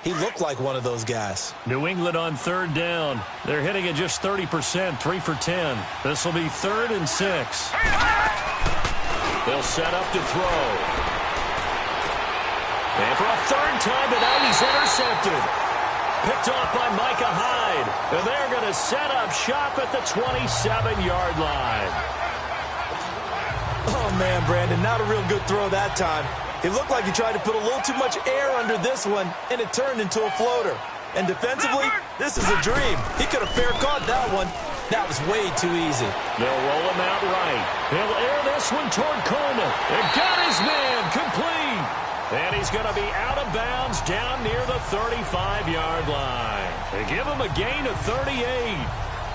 he looked like one of those guys. New England on 3rd down. They're hitting at just 30%, 3 for 10. This will be 3rd and 6. They'll set up to throw. And for a 3rd time tonight, he's intercepted. Picked off by Micah Hyde. And they're going to set up shop at the 27-yard line. Oh, man, Brandon, not a real good throw that time. He looked like he tried to put a little too much air under this one, and it turned into a floater. And defensively, this is a dream. He could have fair caught that one. That was way too easy. They'll roll him out right. He'll air this one toward Coleman. And got his man complete. And he's going to be out of bounds down near the 35-yard line. They give him a gain of 38.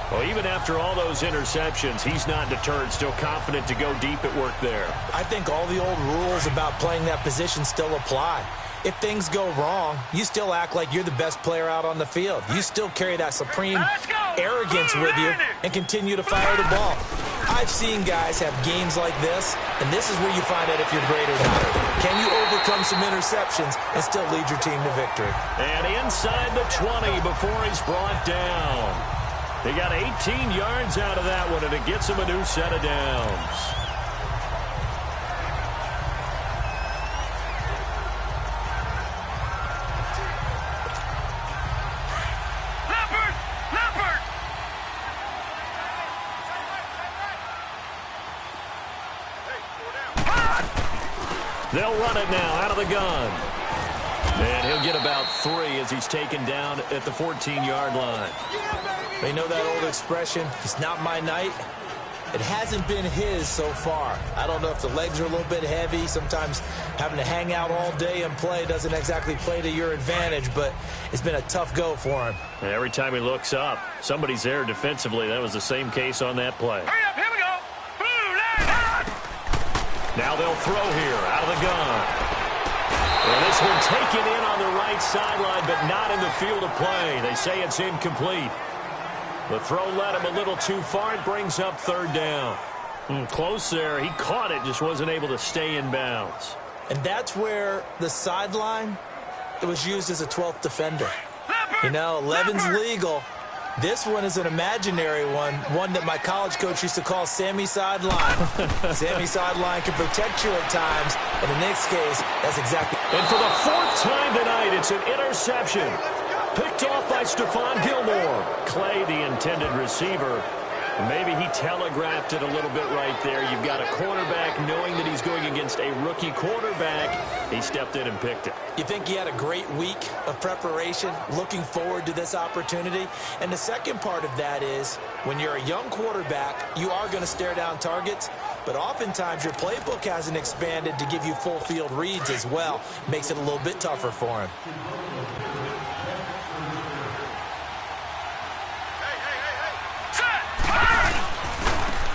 Well, even after all those interceptions, he's not deterred, still confident to go deep at work there. I think all the old rules about playing that position still apply. If things go wrong, you still act like you're the best player out on the field. You still carry that supreme arrogance with you and continue to fire the ball. I've seen guys have games like this, and this is where you find out if you're great or not. Can you overcome some interceptions and still lead your team to victory? And inside the 20 before he's brought down. They got 18 yards out of that one, and it gets him a new set of downs. They'll run it now out of the gun. And he'll get about 3 as he's taken down at the 14-yard line. They know that old expression, it's not my night. It hasn't been his so far. I don't know if the legs are a little bit heavy. Sometimes having to hang out all day and play doesn't exactly play to your advantage, but it's been a tough go for him. And every time he looks up, somebody's there defensively. That was the same case on that play. Hurry up, here we go. Now they'll throw here out of the gun. And this one taken in on the right sideline, but not in the field of play. They say it's incomplete. The throw led him a little too far. It brings up 3rd down. Close there. He caught it, just wasn't able to stay in bounds. And that's where the sideline, it was used as a 12th defender. You know, 11's legal. This one is an imaginary one that my college coach used to call Sammy Sideline. Sammy Sideline can protect you at times, and in this case, that's exactly. And for the 4th time tonight, it's an interception. Picked off by Stephon Gilmore. Clay, the intended receiver. Maybe he telegraphed it a little bit right there. You've got a cornerback knowing that he's going against a rookie quarterback. He stepped in and picked it. You think he had a great week of preparation, looking forward to this opportunity? And the second part of that is, when you're a young quarterback, you are going to stare down targets, but oftentimes your playbook hasn't expanded to give you full field reads as well. Makes it a little bit tougher for him.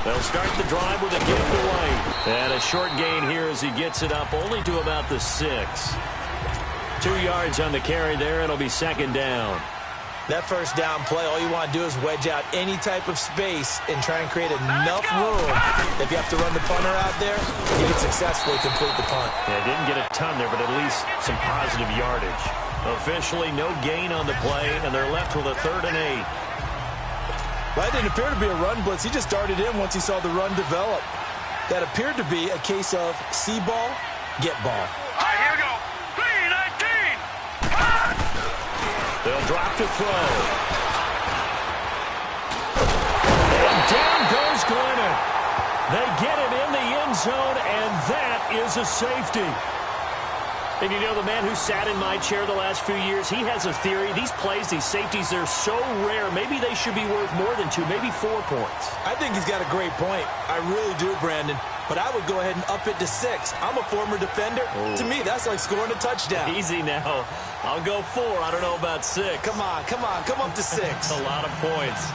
They'll start the drive with a giveaway. And a short gain here as he gets it up only to about the 6. 2 yards on the carry there. It'll be 2nd down. That first down play, all you want to do is wedge out any type of space and try and create enough room. If you have to run the punter out there, you can successfully complete the punt. Yeah, didn't get a ton there, but at least some positive yardage. Officially, no gain on the play, and they're left with a 3rd and 8. Well, that didn't appear to be a run blitz. He just darted in once he saw the run develop. That appeared to be a case of see ball, get ball. All right, here we go. 3-19. They'll drop to throw. And down goes Glennon. They get it in the end zone, and that is a safety. And you know, the man who sat in my chair the last few years, he has a theory. These plays, these safeties, they're so rare. Maybe they should be worth more than 2, maybe 4 points. I think he's got a great point. I really do, Brandon. But I would go ahead and up it to 6. I'm a former defender. Oh. To me, that's like scoring a touchdown. Easy now. I'll go 4. I don't know about 6. Come on. Come up to 6. A lot of points.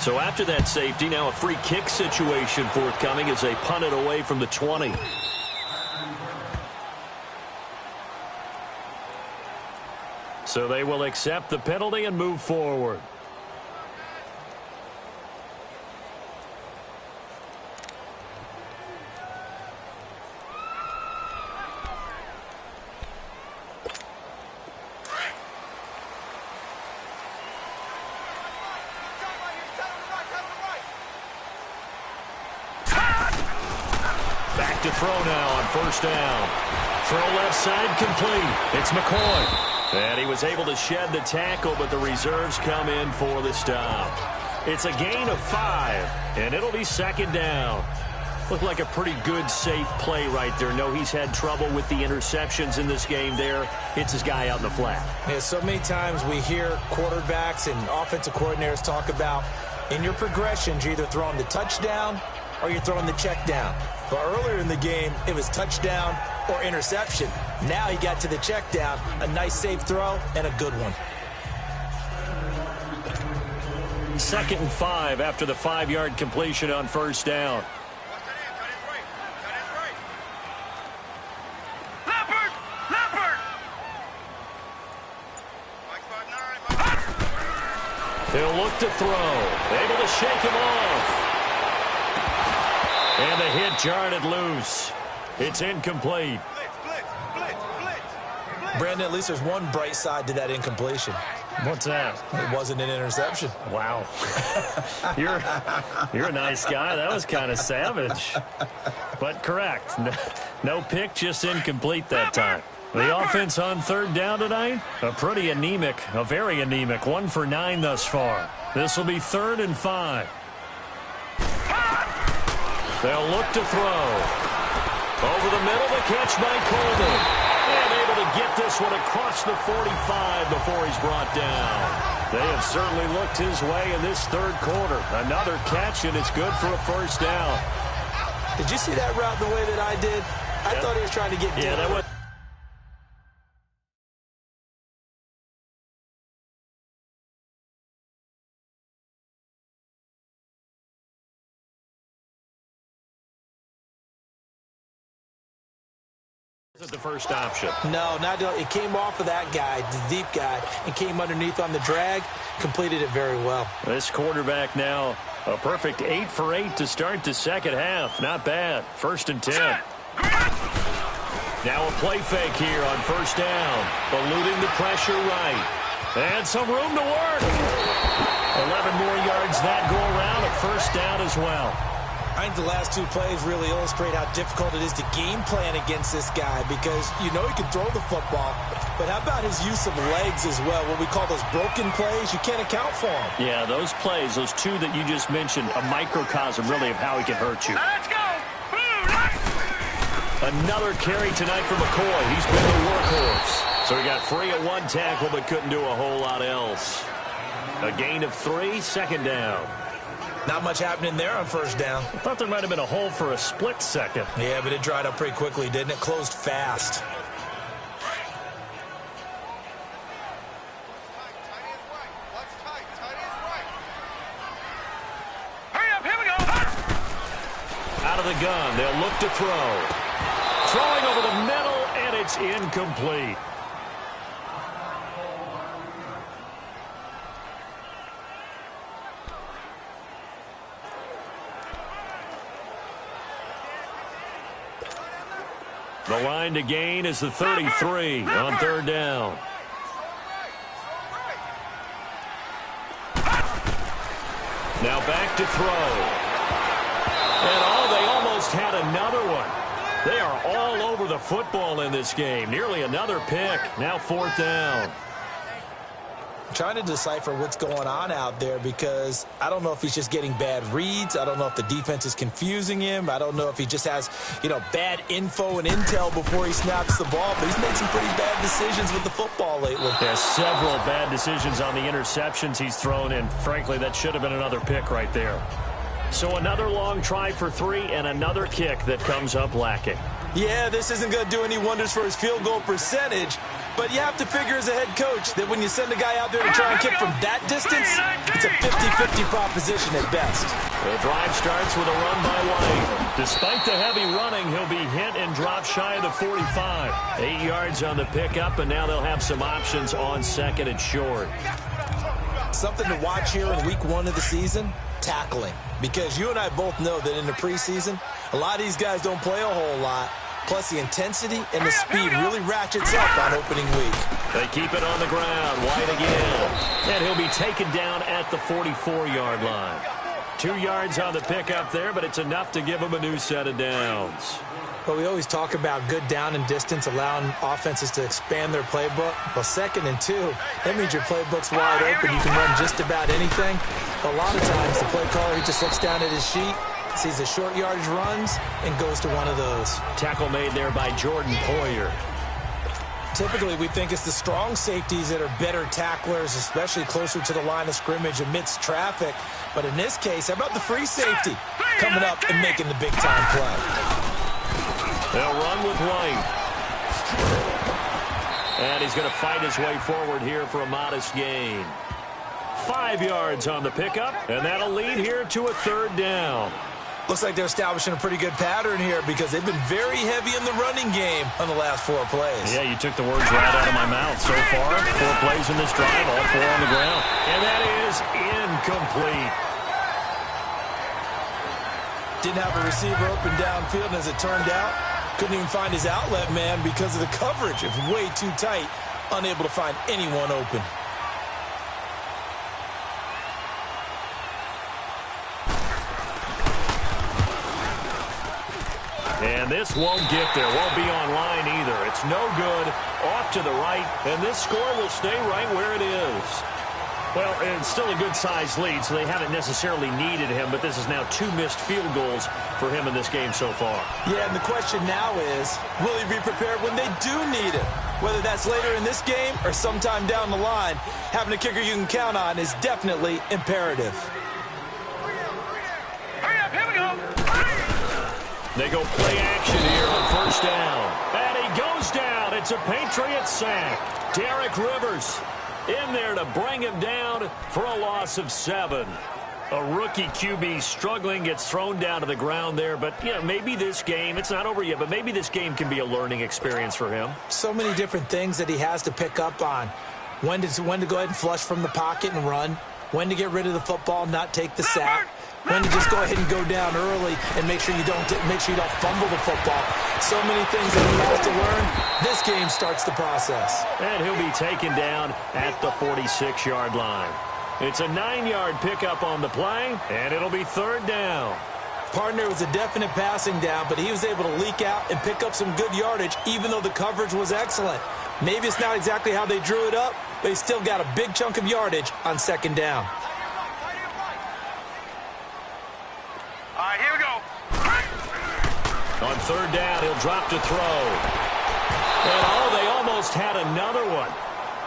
So after that safety, now a free kick situation forthcoming as they punt it away from the 20. So they will accept the penalty and move forward. Back to throw now on 1st down. Throw left side complete. It's McCoy. And he was able to shed the tackle, but the reserves come in for the stop. It's a gain of 5, and it'll be 2nd down. Looked like a pretty good, safe play right there. No, he's had trouble with the interceptions in this game there. Hits his guy out in the flat. Yeah, so many times we hear quarterbacks and offensive coordinators talk about in your progressions, you're either throwing the touchdown or you're throwing the check down. But earlier in the game, it was touchdown or interception. Now he got to the check down, a nice safe throw, and a good one. 2nd and 5 after the 5-yard completion on first down. He'll look to throw. Able to shake him off. And the hit jarred loose. It's incomplete. Brandon, at least there's one bright side to that incompletion. What's that? It wasn't an interception. Wow. You're a nice guy. That was kind of savage. But correct. No pick, just incomplete that time. The offense on 3rd down tonight, a very anemic 1 for 9 thus far. This will be 3rd and 5. They'll look to throw. Over the middle, the catch by Coleman. And able to get this one across the 45 before he's brought down. They have certainly looked his way in this 3rd quarter. Another catch, and it's good for a first down. Did you see that route the way that I did? I thought he was trying to get deep. Yeah, that was... the first option. No, it came off of that guy, the deep guy, and came underneath on the drag, completed it very well. This quarterback now, a perfect 8 for 8 to start the second half. Not bad. 1st and 10. Now a play fake here on first down. Eluding the pressure right. And some room to work. 11 more yards that go around. A first down as well. I think the last 2 plays really illustrate how difficult it is to game plan against this guy because you know he can throw the football, but how about his use of legs as well? What we call those broken plays, you can't account for them. Yeah, those plays, those 2 that you just mentioned, a microcosm really of how he can hurt you. Let's go! Another carry tonight for McCoy. He's been the workhorse. So he got free at 1 tackle but couldn't do a whole lot else. A gain of 3, 2nd down. Not much happening there on first down. I thought there might have been a hole for a split second. Yeah, but it dried up pretty quickly, didn't it? Closed fast. Hurry up, here we go! Out of the gun, they'll look to throw. Throwing over the middle, and it's incomplete. The line to gain is the 33 on 3rd down. Now back to throw. And they almost had another one. They are all over the football in this game. Nearly another pick. Now 4th down. Trying to decipher what's going on out there because I don't know if he's just getting bad reads. I don't know if the defense is confusing him. I don't know if he just has, bad info and intel before he snaps the ball. But he's made some pretty bad decisions with the football lately. There's several bad decisions on the interceptions he's thrown in. Frankly, that should have been another pick right there. So another long try for 3 and another kick that comes up lacking. Yeah, this isn't going to do any wonders for his field goal percentage, but you have to figure as a head coach that when you send a guy out there to try and kick from that distance, it's a 50-50 proposition at best. The drive starts with a run by White. Despite the heavy running, he'll be hit and drop shy of the 45. 8 yards on the pickup, and now they'll have some options on 2nd and short. Something to watch here in week 1 of the season, tackling. Because you and I both know that in the preseason, a lot of these guys don't play a whole lot. Plus, the intensity and the speed really ratchets up on opening week. They keep it on the ground. White again. And he'll be taken down at the 44-yard line. 2 yards on the pickup there, but it's enough to give him a new set of downs. But we always talk about good down and distance, allowing offenses to expand their playbook. Well, 2nd and 2, that means your playbook's wide open. You can run just about anything. A lot of times, the play caller, he just looks down at his sheet, sees the short yardage runs, and goes to one of those. Tackle made there by Jordan Poyer. Typically, we think it's the strong safeties that are better tacklers, especially closer to the line of scrimmage amidst traffic. But in this case, how about the free safety coming up and making the big-time play? They'll run with White. And he's going to fight his way forward here for a modest gain. 5 yards on the pickup, and that'll lead here to a third down. Looks like they're establishing a pretty good pattern here because they've been very heavy in the running game on the last 4 plays. Yeah, you took the words right out of my mouth so far. 4 plays in this drive, all 4 on the ground. And that is incomplete. Didn't have a receiver open downfield, and as it turned out, couldn't even find his outlet man because of the coverage. It was way too tight, unable to find anyone open. And this won't get there. Won't be online either. It's no good. Off to the right. And this score will stay right where it is. Well, it's still a good-sized lead, so they haven't necessarily needed him. But this is now 2 missed field goals for him in this game so far. Yeah, and the question now is, will he be prepared when they do need him? Whether that's later in this game or sometime down the line, having a kicker you can count on is definitely imperative. Hurry up, here we go. They go play action here on first down. And he goes down. It's a Patriot sack. Derek Rivers in there to bring him down for a loss of 7. A rookie QB struggling, gets thrown down to the ground there. But, you know, maybe this game, it's not over yet, but maybe this game can be a learning experience for him. So many different things that he has to pick up on. When to go ahead and flush from the pocket and run. When to get rid of the football, not take the sack. When to just go ahead and go down early and make sure you don't fumble the football. So many things that he has to learn. This game starts the process. And he'll be taken down at the 46-yard line. It's a 9-yard pickup on the play, and it'll be third down. Partner was a definite passing down, but he was able to leak out and pick up some good yardage, even though the coverage was excellent. Maybe it's not exactly how they drew it up, but he still got a big chunk of yardage on second down. All right, here we go. On third down, he'll drop to throw. And, they almost had another one.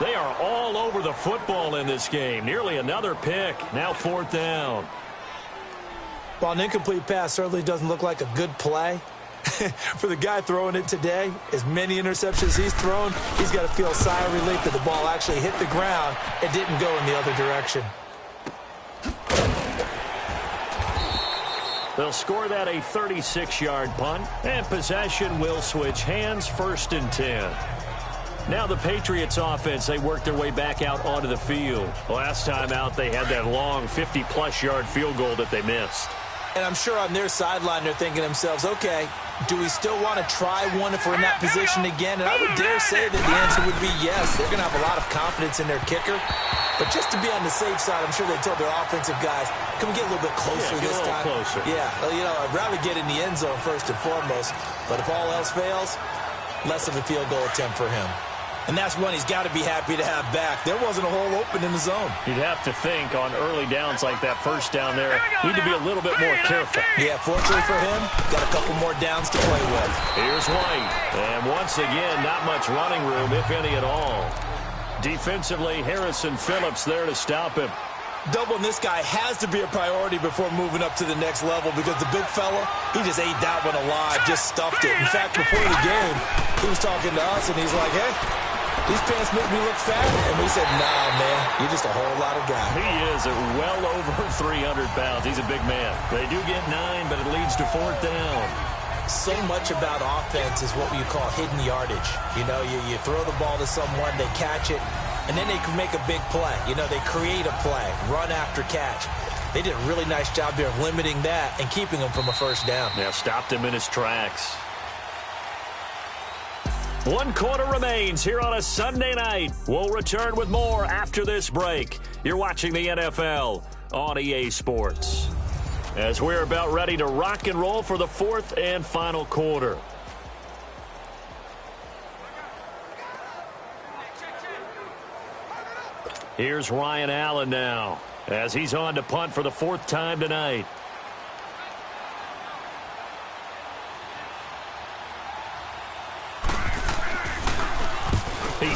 They are all over the football in this game. Nearly another pick. Now fourth down. While an incomplete pass certainly doesn't look like a good play, for the guy throwing it today, as many interceptions he's thrown, he's got to feel a sigh of relief that the ball actually hit the ground and didn't go in the other direction. They'll score that a 36-yard punt, and possession will switch hands, 1st and 10. Now the Patriots offense, they work their way back out onto the field. Last time out, they had that long 50-plus yard field goal that they missed. And I'm sure on their sideline they're thinking to themselves, okay, do we still want to try one if we're in that position again? And I would dare say that the answer would be yes. They're going to have a lot of confidence in their kicker. But just to be on the safe side, I'm sure they told their offensive guys, can we get a little bit closer this time? Closer. Yeah, you know, I'd rather get in the end zone first and foremost. But if all else fails, less of a field goal attempt for him. And that's one he's got to be happy to have back. There wasn't a hole open in the zone. You'd have to think on early downs like that first down there, need to be a little bit more careful. Yeah, fortunately for him, got a couple more downs to play with. Here's White. And once again, not much running room, if any at all. Defensively, Harrison Phillips there to stop him. Doubling this guy has to be a priority before moving up to the next level because the big fella, he just ate that one alive, just stuffed it. In fact, before the game, he was talking to us, and he's like, hey, these pants make me look fat. And we said, nah, man, you're just a whole lot of guy. He is well over 300 pounds. He's a big man. They do get 9, but it leads to fourth down. So much about offense is what you call hidden yardage. You know, you throw the ball to someone, they catch it, and then they can make a big play. You know, they create a play, run after catch. They did a really nice job there of limiting that and keeping him from a first down. Yeah, stopped him in his tracks. 1 quarter remains here on a Sunday night. We'll return with more after this break. You're watching the NFL on EA Sports. As we're about ready to rock and roll for the 4th and final quarter. Here's Ryan Allen now as he's on to punt for the 4th time tonight.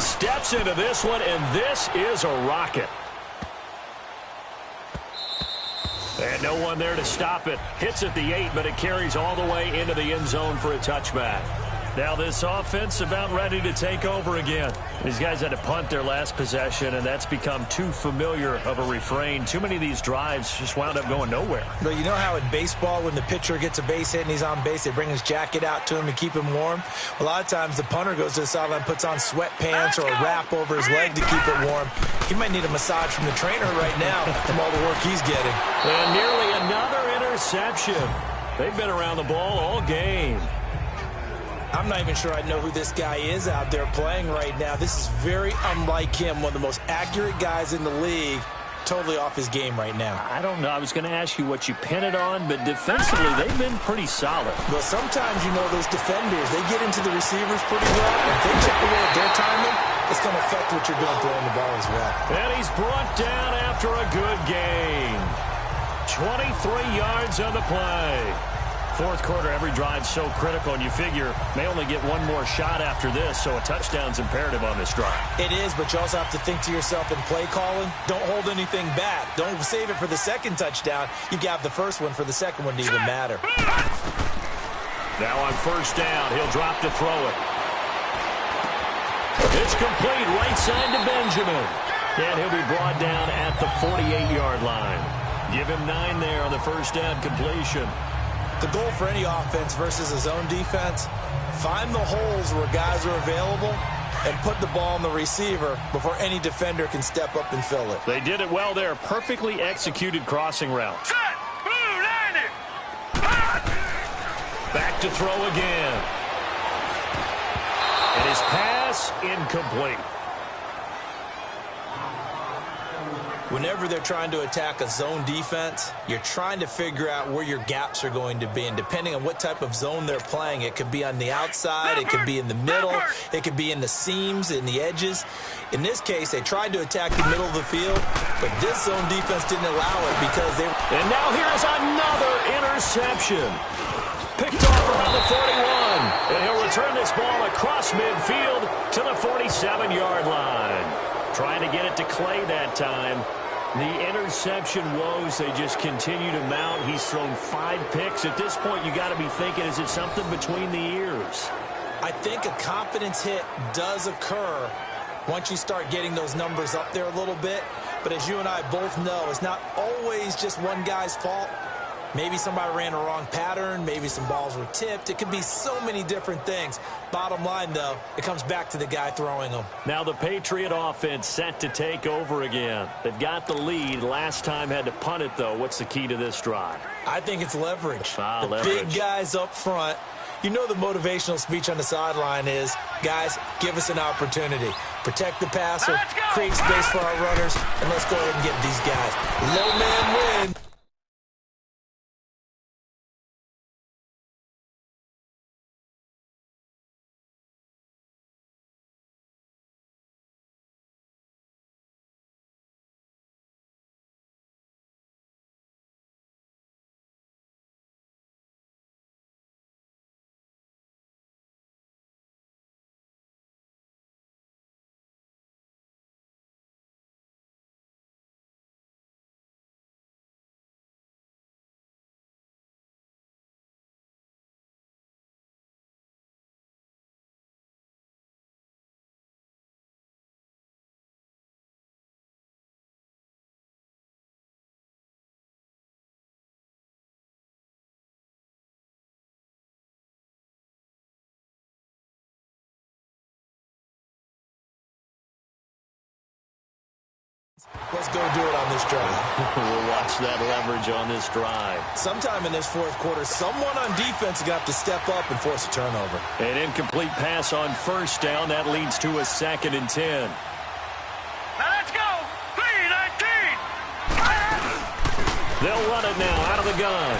He steps into this one, and this is a rocket. And no one there to stop it. Hits at the 8, but it carries all the way into the end zone for a touchback. Now this offense about ready to take over again. These guys had to punt their last possession, and that's become too familiar of a refrain. Too many of these drives just wound up going nowhere. But you know how in baseball, when the pitcher gets a base hit and he's on base, they bring his jacket out to him to keep him warm? A lot of times the punter goes to the sideline, puts on sweatpants or a wrap over his leg to keep it warm. He might need a massage from the trainer right now from all the work he's getting. And nearly another interception. They've been around the ball all game. I'm not even sure I know who this guy is out there playing right now. This is very unlike him, one of the most accurate guys in the league. Totally off his game right now. I don't know. I was going to ask you what you pin it on, but defensively, they've been pretty solid. Well, sometimes, you know, those defenders, they get into the receivers pretty well. If they chip away at their timing, it's going to affect what you're doing throwing the ball as well. And he's brought down after a good gain. 23 yards on the play. Fourth quarter, every drive so critical, and you figure may only get one more shot after this, so a touchdown's imperative on this drive. It is, but you also have to think to yourself in play calling, don't hold anything back. Don't save it for the second touchdown. You got the first one for the second one to even matter. Now on first down, he'll drop to throw it. It's complete, right side to Benjamin. And he'll be brought down at the 48-yard line. Give him 9 there on the first down completion. The goal for any offense versus a zone defense, find the holes where guys are available and put the ball on the receiver before any defender can step up and fill it. They did it well there. Perfectly executed crossing route. Back to throw again. And his pass incomplete. Whenever they're trying to attack a zone defense, you're trying to figure out where your gaps are going to be. And depending on what type of zone they're playing, it could be on the outside, it could be in the middle, it could be in the seams, in the edges. In this case, they tried to attack the middle of the field, but this zone defense didn't allow it because they... And now here's another interception. Picked off around the 41. And he'll return this ball across midfield to the 47-yard line. Trying to get it to Clay that time. The interception woes, they just continue to mount. He's thrown 5 picks. At this point, you got to be thinking, is it something between the ears? I think a confidence hit does occur once you start getting those numbers up there a little bit. But as you and I both know, it's not always just one guy's fault. Maybe somebody ran a wrong pattern. Maybe some balls were tipped. It could be so many different things. Bottom line, though, it comes back to the guy throwing them. Now the Patriot offense set to take over again. They've got the lead. Last time had to punt it, though. What's the key to this drive? I think it's leverage. Leverage. Big guys up front. You know the motivational speech on the sideline is, guys, give us an opportunity. Protect the passer, create space for our runners, and let's go ahead and get these guys. Low man win. Let's go do it on this drive. We'll watch that leverage on this drive. Sometime in this fourth quarter, someone on defense is going to have to step up and force a turnover. An incomplete pass on first down. That leads to a 2nd and 10. Now let's go. 3-19. They'll run it now out of the gun.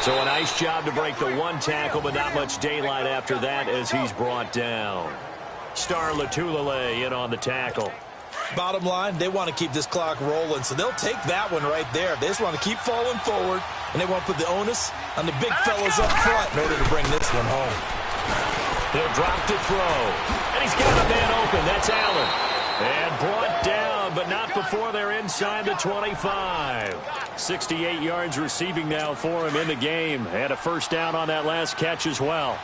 So a nice job to break the 1 tackle, but not much daylight after that as he's brought down. Star Latulele in on the tackle. Bottom line, they want to keep this clock rolling, so they'll take that one right there. They just want to keep falling forward, and they want to put the onus on the big fellas up front in order to bring this one home. He'll drop to throw, and he's got before they're inside the 25. 68 yards receiving now for him in the game. And a first down on that last catch as well.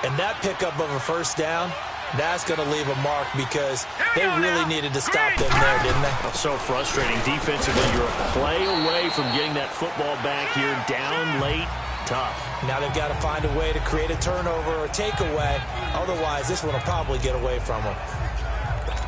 And that pickup of a first down, that's going to leave a mark because they really needed to stop them there, didn't they? So frustrating. Defensively, you're a play away from getting that football back here. Down late, tough. Now they've got to find a way to create a turnover or takeaway. Otherwise, this one will probably get away from them.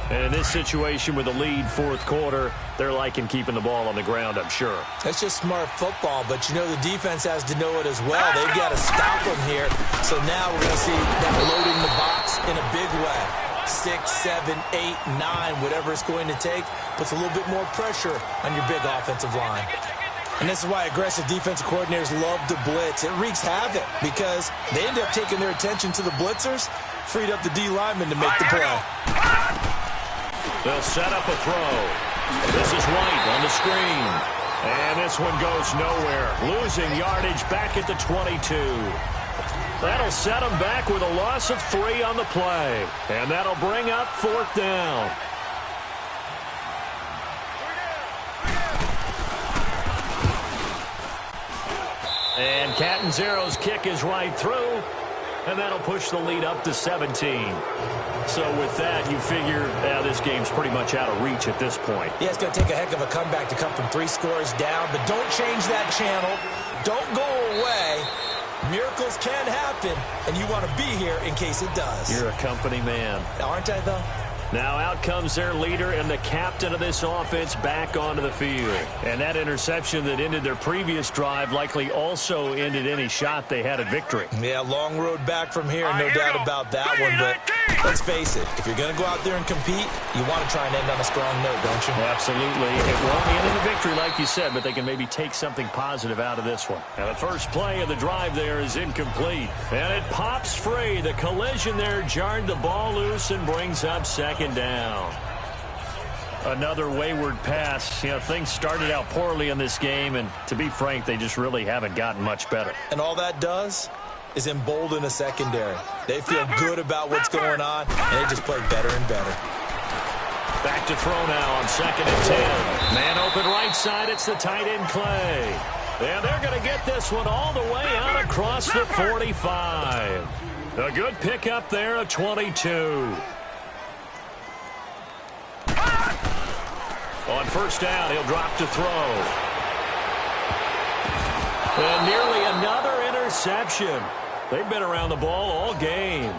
And in this situation with the lead fourth quarter, they're liking keeping the ball on the ground, I'm sure. It's just smart football, but you know the defense has to know it as well. They've got to stop them here. So now we're going to see them loading the box in a big way. 6, 7, 8, 9, whatever it's going to take, puts a little bit more pressure on your big offensive line. And this is why aggressive defensive coordinators love to blitz. It wreaks havoc because they end up taking their attention to the blitzers, freed up the D lineman to make the play. They'll set up a throw. This is White on the screen. And this one goes nowhere. Losing yardage back at the 22. That'll set them back with a loss of 3 on the play. And that'll bring up fourth down. And Catanzaro's kick is right through. And that'll push the lead up to 17. So with that, you figure this game's pretty much out of reach at this point. Yeah, it's going to take a heck of a comeback to come from 3 scores down, but don't change that channel. Don't go away. Miracles can happen, and you want to be here in case it does. You're a company man. Aren't I, though? Now out comes their leader and the captain of this offense back onto the field. And that interception that ended their previous drive likely also ended any shot they had at victory. Yeah, long road back from here, no doubt about that one. But let's face it, if you're going to go out there and compete, you want to try and end on a strong note, don't you? Absolutely. It won't end in a victory like you said, but they can maybe take something positive out of this one. Now the first play of the drive there is incomplete. And it pops free. The collision there jarred the ball loose and brings up second down. Another wayward pass. You know, things started out poorly in this game, and to be frank, they just really haven't gotten much better. And all that does is embolden a secondary. They feel good about what's going on, and they just play better and better. Back to throw now on 2nd and 10. Man open right side. It's the tight end Clay. And they're going to get this one all the way out across the 45. A good pickup there at 22. On first down, he'll drop to throw. And nearly another interception. They've been around the ball all game.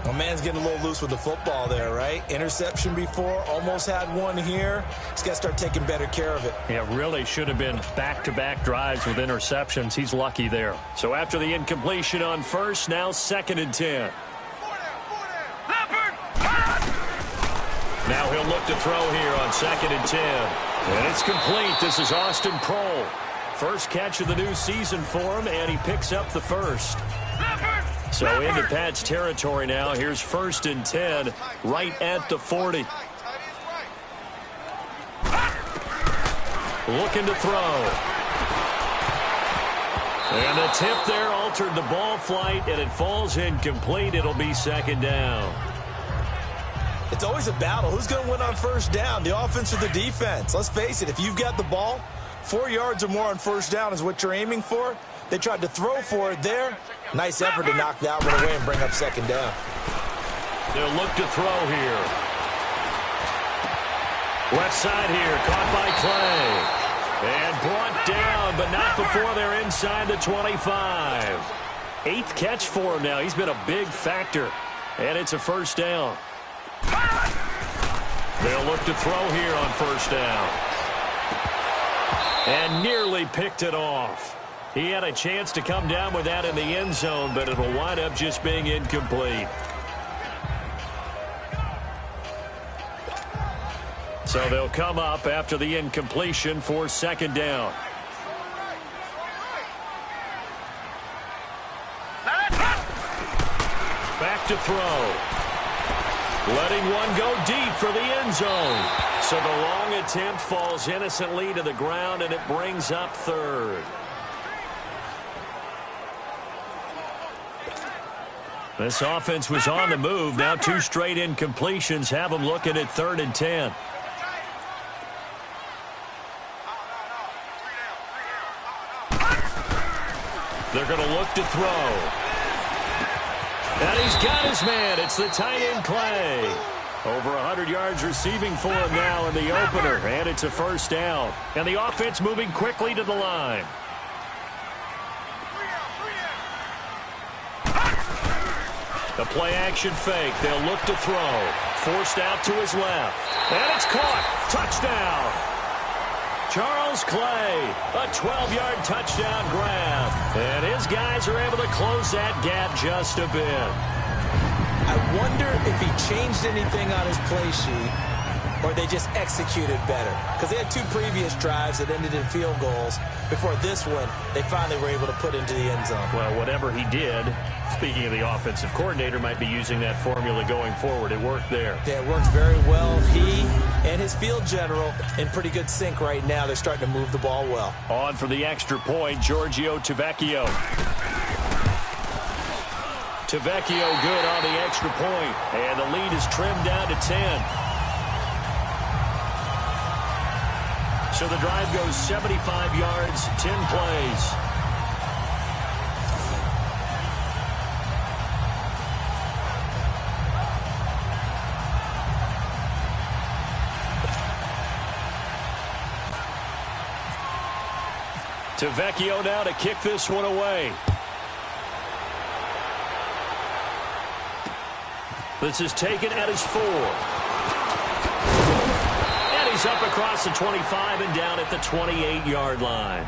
Well, man's getting a little loose with the football there, right? Interception before, almost had one here. He's got to start taking better care of it. Yeah, really should have been back-to-back drives with interceptions. He's lucky there. So after the incompletion on first, now 2nd and 10. Now he'll look to throw here on 2nd and 10. And it's complete. This is Austin Prohl. First catch of the new season for him, and he picks up the first. So into Pat's territory now. Here's 1st and 10, right at the 40. Looking to throw. And the tip there altered the ball flight, and it falls incomplete. It'll be 2nd down. It's always a battle. Who's going to win on first down, the offense or the defense? Let's face it, if you've got the ball, 4 yards or more on first down is what you're aiming for. They tried to throw for it there. Nice effort to knock that one away and bring up 2nd down. They'll look to throw here. Left side here, caught by Clay. And brought down, but not before they're inside the 25. 8th catch for him now. He's been a big factor. And it's a first down. They'll look to throw here on first down. And nearly picked it off. He had a chance to come down with that in the end zone, but it'll wind up just being incomplete. So they'll come up after the incompletion for 2nd down. Back to throw. Letting one go deep for the end zone. So the long attempt falls innocently to the ground, and it brings up 3rd. This offense was on the move. Now 2 straight incompletions have them looking at 3rd and 10. They're going to look to throw. And he's got his man. It's the tight end, Clay. Over 100 yards receiving for him now in the opener. And it's a first down. And the offense moving quickly to the line. The play-action fake. They'll look to throw. Forced out to his left. And it's caught. Touchdown. Charles Clay, a 12-yard touchdown grab. And his guys are able to close that gap just a bit. I wonder if he changed anything on his play sheet or they just executed better. Because they had 2 previous drives that ended in field goals. Before this one, they finally were able to put into the end zone. Well, whatever he did, speaking of the offensive coordinator, might be using that formula going forward. It worked there. Yeah, it worked very well. He and his field general in pretty good sync right now. They're starting to move the ball well. On for the extra point, Giorgio Tavecchio. Tavecchio good on the extra point. And the lead is trimmed down to 10. So the drive goes 75 yards, 10 plays. Tavecchio now to kick this one away. This is taken at his 4. And he's up across the 25 and down at the 28-yard line.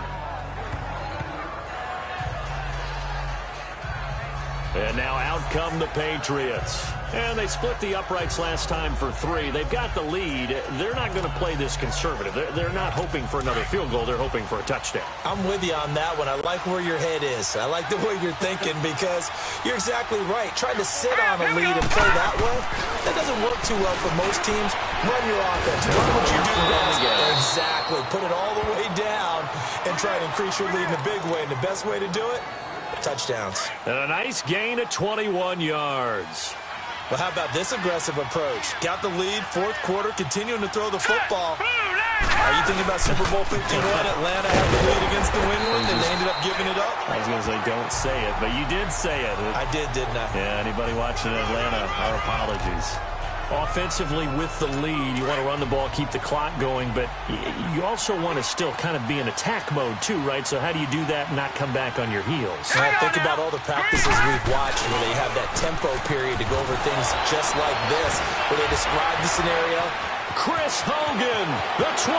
And now out come the Patriots. And they split the uprights last time for 3. They've got the lead. They're not going to play this conservative. They're not hoping for another field goal. They're hoping for a touchdown. I'm with you on that one. I like where your head is. I like the way you're thinking because you're exactly right. Trying to sit on a lead and play that way, that doesn't work too well for most teams. Run your offense. Run what you do best. Exactly. Put it all the way down and try to increase your lead in a big way. And the best way to do it, touchdowns. And a nice gain of 21 yards. Well, how about this aggressive approach? Got the lead, 4th quarter, continuing to throw the football. Are you thinking about Super Bowl 51? Atlanta had the lead against the Windward, and they ended up giving it up? I was going to say, don't say it, but you did say it. I did, didn't I? Yeah, anybody watching Atlanta, our apologies. Offensively with the lead, you want to run the ball, keep the clock going, but you also want to still kind of be in attack mode too, right? So how do you do that and not come back on your heels? Think about all the practices we've watched where they have that tempo period to go over things just like this, where they describe the scenario. Chris Hogan, the 20,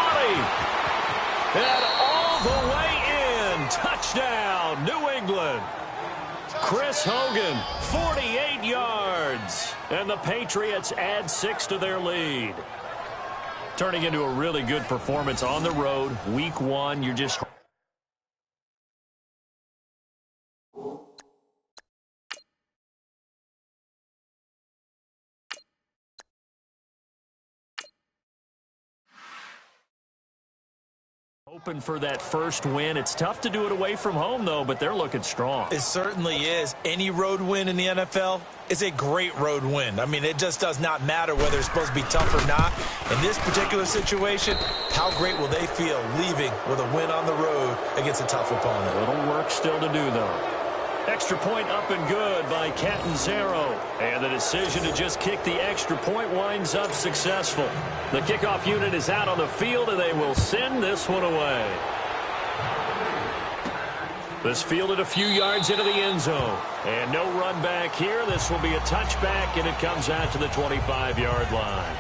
and all the way in. Touchdown, New England. Chris Hogan, 48 yards. And the Patriots add 6 to their lead. Turning into a really good performance on the road. Week 1, you're just... hoping for that first win. It's tough to do it away from home, though, but they're looking strong. It certainly is. Any road win in the NFL is a great road win. I mean, it just does not matter whether it's supposed to be tough or not. In this particular situation, how great will they feel leaving with a win on the road against a tough opponent? A little work still to do, though. Extra point up and good by Catanzaro. And the decision to just kick the extra point winds up successful. The kickoff unit is out on the field, and they will send this one away. This fielded a few yards into the end zone. And no run back here. This will be a touchback, and it comes out to the 25-yard line.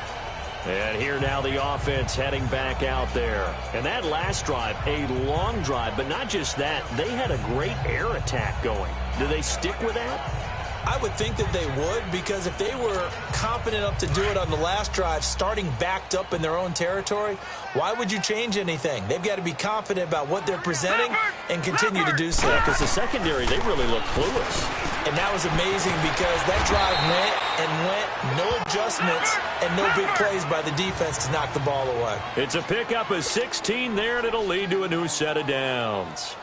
And here now the offense heading back out there. And that last drive, a long drive, but not just that. They had a great air attack going. Do they stick with that? I would think that they would, because if they were competent enough to do it on the last drive, starting backed up in their own territory, why would you change anything? They've got to be confident about what they're presenting and continue to do so. Yeah, because the secondary, they really look clueless. And that was amazing because that drive went and went, no adjustments and no big plays by the defense to knock the ball away. It's a pickup of 16 there, and it'll lead to a new set of downs.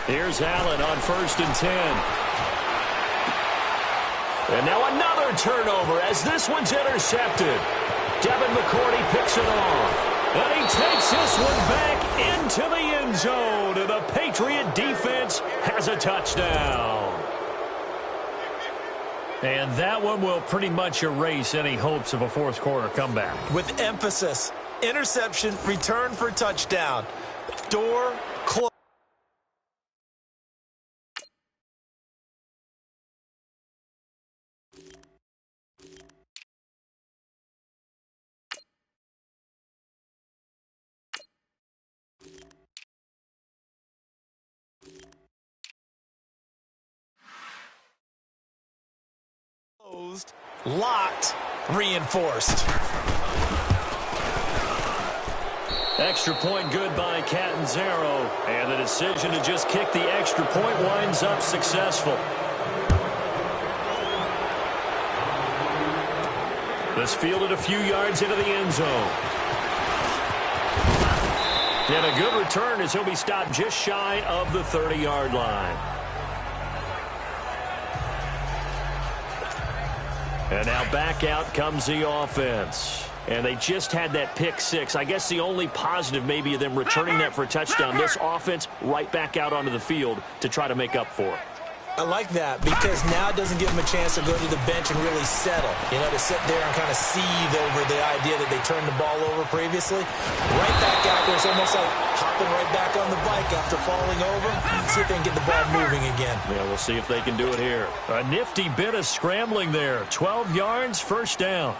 Here's Allen on 1st and 10. And now another turnover as this one's intercepted. Kelvin McCoy picks it off. And he takes this one back into the end zone. And the Patriot defense has a touchdown. And that one will pretty much erase any hopes of a fourth quarter comeback. With emphasis, interception, return for touchdown. Door closed. Locked, reinforced. Extra point good by Catanzaro. And the decision to just kick the extra point winds up successful. This fielded a few yards into the end zone. And a good return as he'll be stopped just shy of the 30-yard line. And now back out comes the offense. And they just had that pick six. I guess the only positive maybe of them returning that for a touchdown. This offense right back out onto the field to try to make up for it. I like that because now it doesn't give them a chance to go to the bench and really settle. You know, to sit there and kind of seethe over the idea that they turned the ball over previously. Right back out there. It's almost like hopping right back on the bike after falling over. See if they can get the ball moving again. Yeah, we'll see if they can do it here. A nifty bit of scrambling there. 12 yards, first down.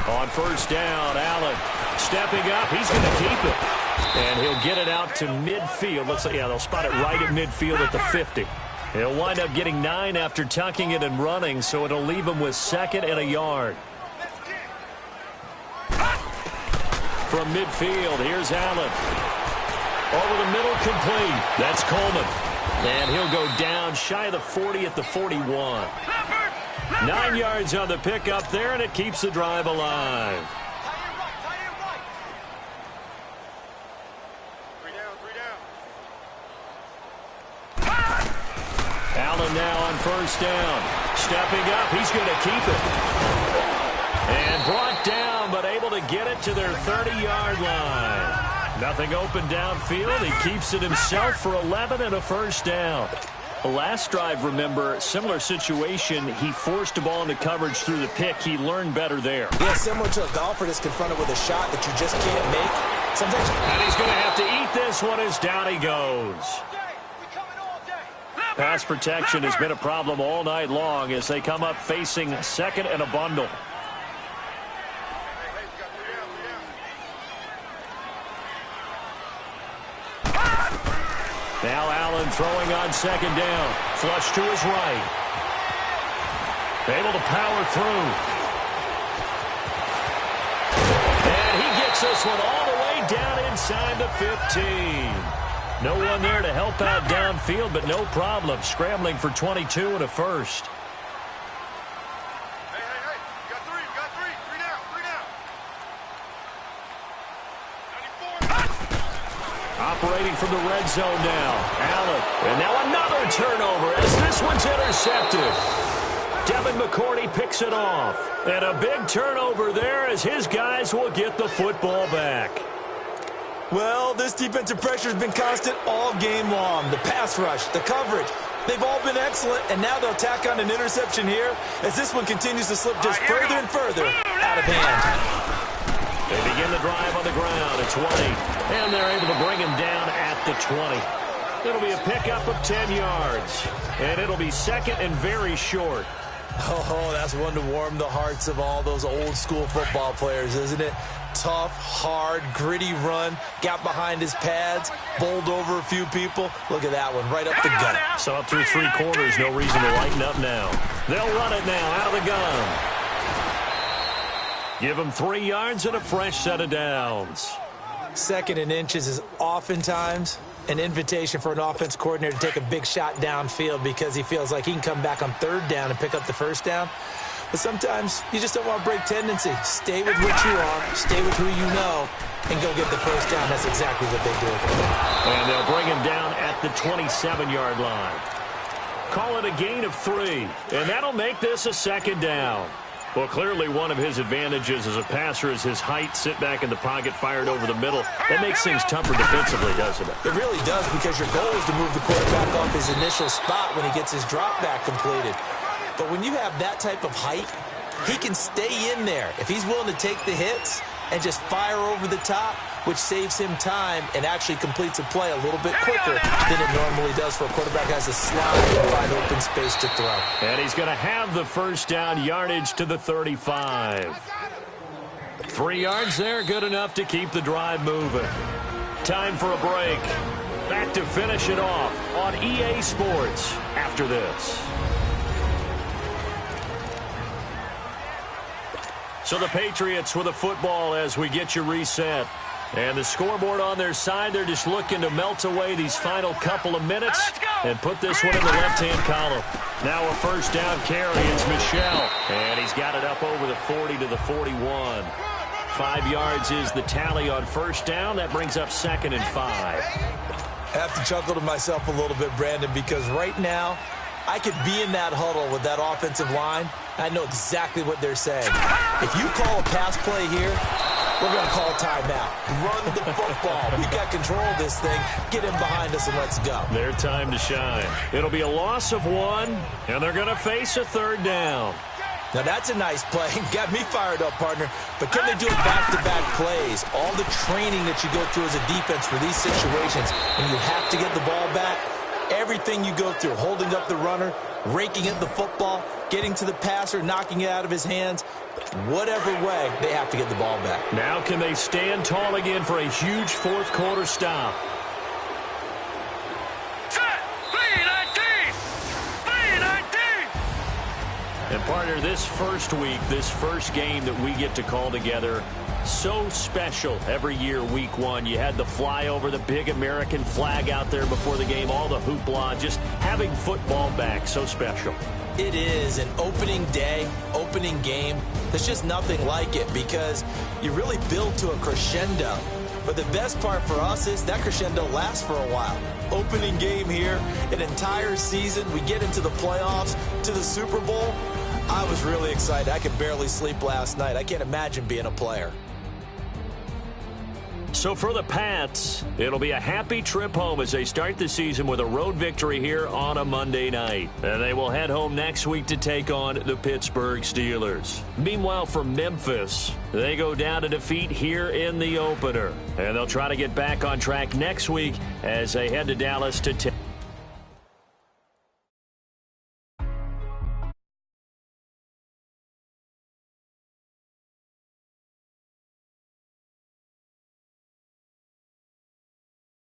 On first down, Allen stepping up. He's going to keep it. And he'll get it out to midfield. Looks like, yeah, they'll spot it right at midfield at the 50. He'll wind up getting 9 after tucking it and running, so it'll leave him with 2nd and a yard. From midfield, here's Allen. Over the middle, complete. That's Coleman. And he'll go down shy of the 40 at the 41. 9 yards on the pickup there, and it keeps the drive alive. Allen now on first down. Stepping up, he's going to keep it. And brought down, but able to get it to their 30-yard line. Nothing open downfield. He keeps it himself for 11 and a first down. The last drive, remember, similar situation. He forced the ball into coverage through the pick. He learned better there. Yeah, similar to a golfer that's confronted with a shot that you just can't make. Sometimes. And he's going to have to eat this one as down he goes. Pass protection has been a problem all night long as they come up facing 2nd and a bundle. Now Allen throwing on 2nd down. Flush to his right. Able to power through. And he gets this one all the way down inside the 15. No one there to help out downfield, but no problem. Scrambling for 22 and a first. Hey, you got three. Three down. 94. Operating from the red zone now. Allen. And now another turnover as this one's intercepted. Kelvin Benjamin picks it off. And a big turnover there as his guys will get the football back. Well, this defensive pressure has been constant all game long. The pass rush, the coverage, they've all been excellent, and now they'll tack on an interception here as this one continues to slip just further and further out of hand. They begin the drive on the ground at 20, and they're able to bring him down at the 20. It'll be a pickup of 10 yards, and it'll be 2nd and very short. Oh, that's one to warm the hearts of all those old-school football players, isn't it? Tough, hard, gritty run, got behind his pads, bowled over a few people. Look at that one, right up the gut. So up through 3 quarters, no reason to lighten up now. They'll run it now out of the gun. Give him 3 yards and a fresh set of downs. 2nd and inches is oftentimes an invitation for an offense coordinator to take a big shot downfield because he feels like he can come back on 3rd down and pick up the first down. But sometimes you just don't want to break tendency. Stay with what you are, stay with who you know, and go get the first down. That's exactly what they do. And they'll bring him down at the 27-yard line. Call it a gain of 3, and that'll make this a 2nd down. Well, clearly one of his advantages as a passer is his height. Sit back in the pocket, fired over the middle. That makes things tougher defensively, doesn't it? It really does, because your goal is to move the quarterback off his initial spot when he gets his drop back completed. But when you have that type of height, he can stay in there if he's willing to take the hits and just fire over the top, which saves him time and actually completes a play a little bit quicker than it normally does for a quarterback who has to slide and find open space to throw. And he's going to have the 1st down, yardage to the 35. 3 yards there, good enough to keep the drive moving. Time for a break. Back to finish it off on EA Sports after this. So the Patriots with a football as we get you reset. And the scoreboard on their side, they're just looking to melt away these final couple of minutes and put this one in the left-hand column. Now a 1st down carry. It's Michel. And he's got it up over the 40 to the 41. 5 yards is the tally on 1st down. That brings up 2nd and 5. I have to chuckle to myself a little bit, Brandon, because right now I could be in that huddle with that offensive line. I know exactly what they're saying. If you call a pass play here, we're going to call a timeout. Run the football. We got control of this thing. Get him behind us and let's go. Their time to shine. It'll be a loss of 1, and they're going to face a 3rd down. Now that's a nice play. Got me fired up, partner. But can they do it back-to-back plays? All the training that you go through as a defense for these situations, and you have to get the ball back. Everything you go through, holding up the runner, raking at the football, getting to the passer, knocking it out of his hands. Whatever way, they have to get the ball back. Now can they stand tall again for a huge 4th quarter stop? Set. 3-19. 3-19. And partner, this first week, this first game that we get to call together, so special every year, week 1. You had the flyover, the big American flag out there before the game, all the hoopla, just having football back, so special. It is an opening day, opening game. There's just nothing like it because you really build to a crescendo. But the best part for us is that crescendo lasts for a while. Opening game here, an entire season. We get into the playoffs, to the Super Bowl. I was really excited. I could barely sleep last night. I can't imagine being a player. So for the Pats, it'll be a happy trip home as they start the season with a road victory here on a Monday night. And they will head home next week to take on the Pittsburgh Steelers. Meanwhile, for Memphis, they go down to defeat here in the opener. And they'll try to get back on track next week as they head to Dallas to take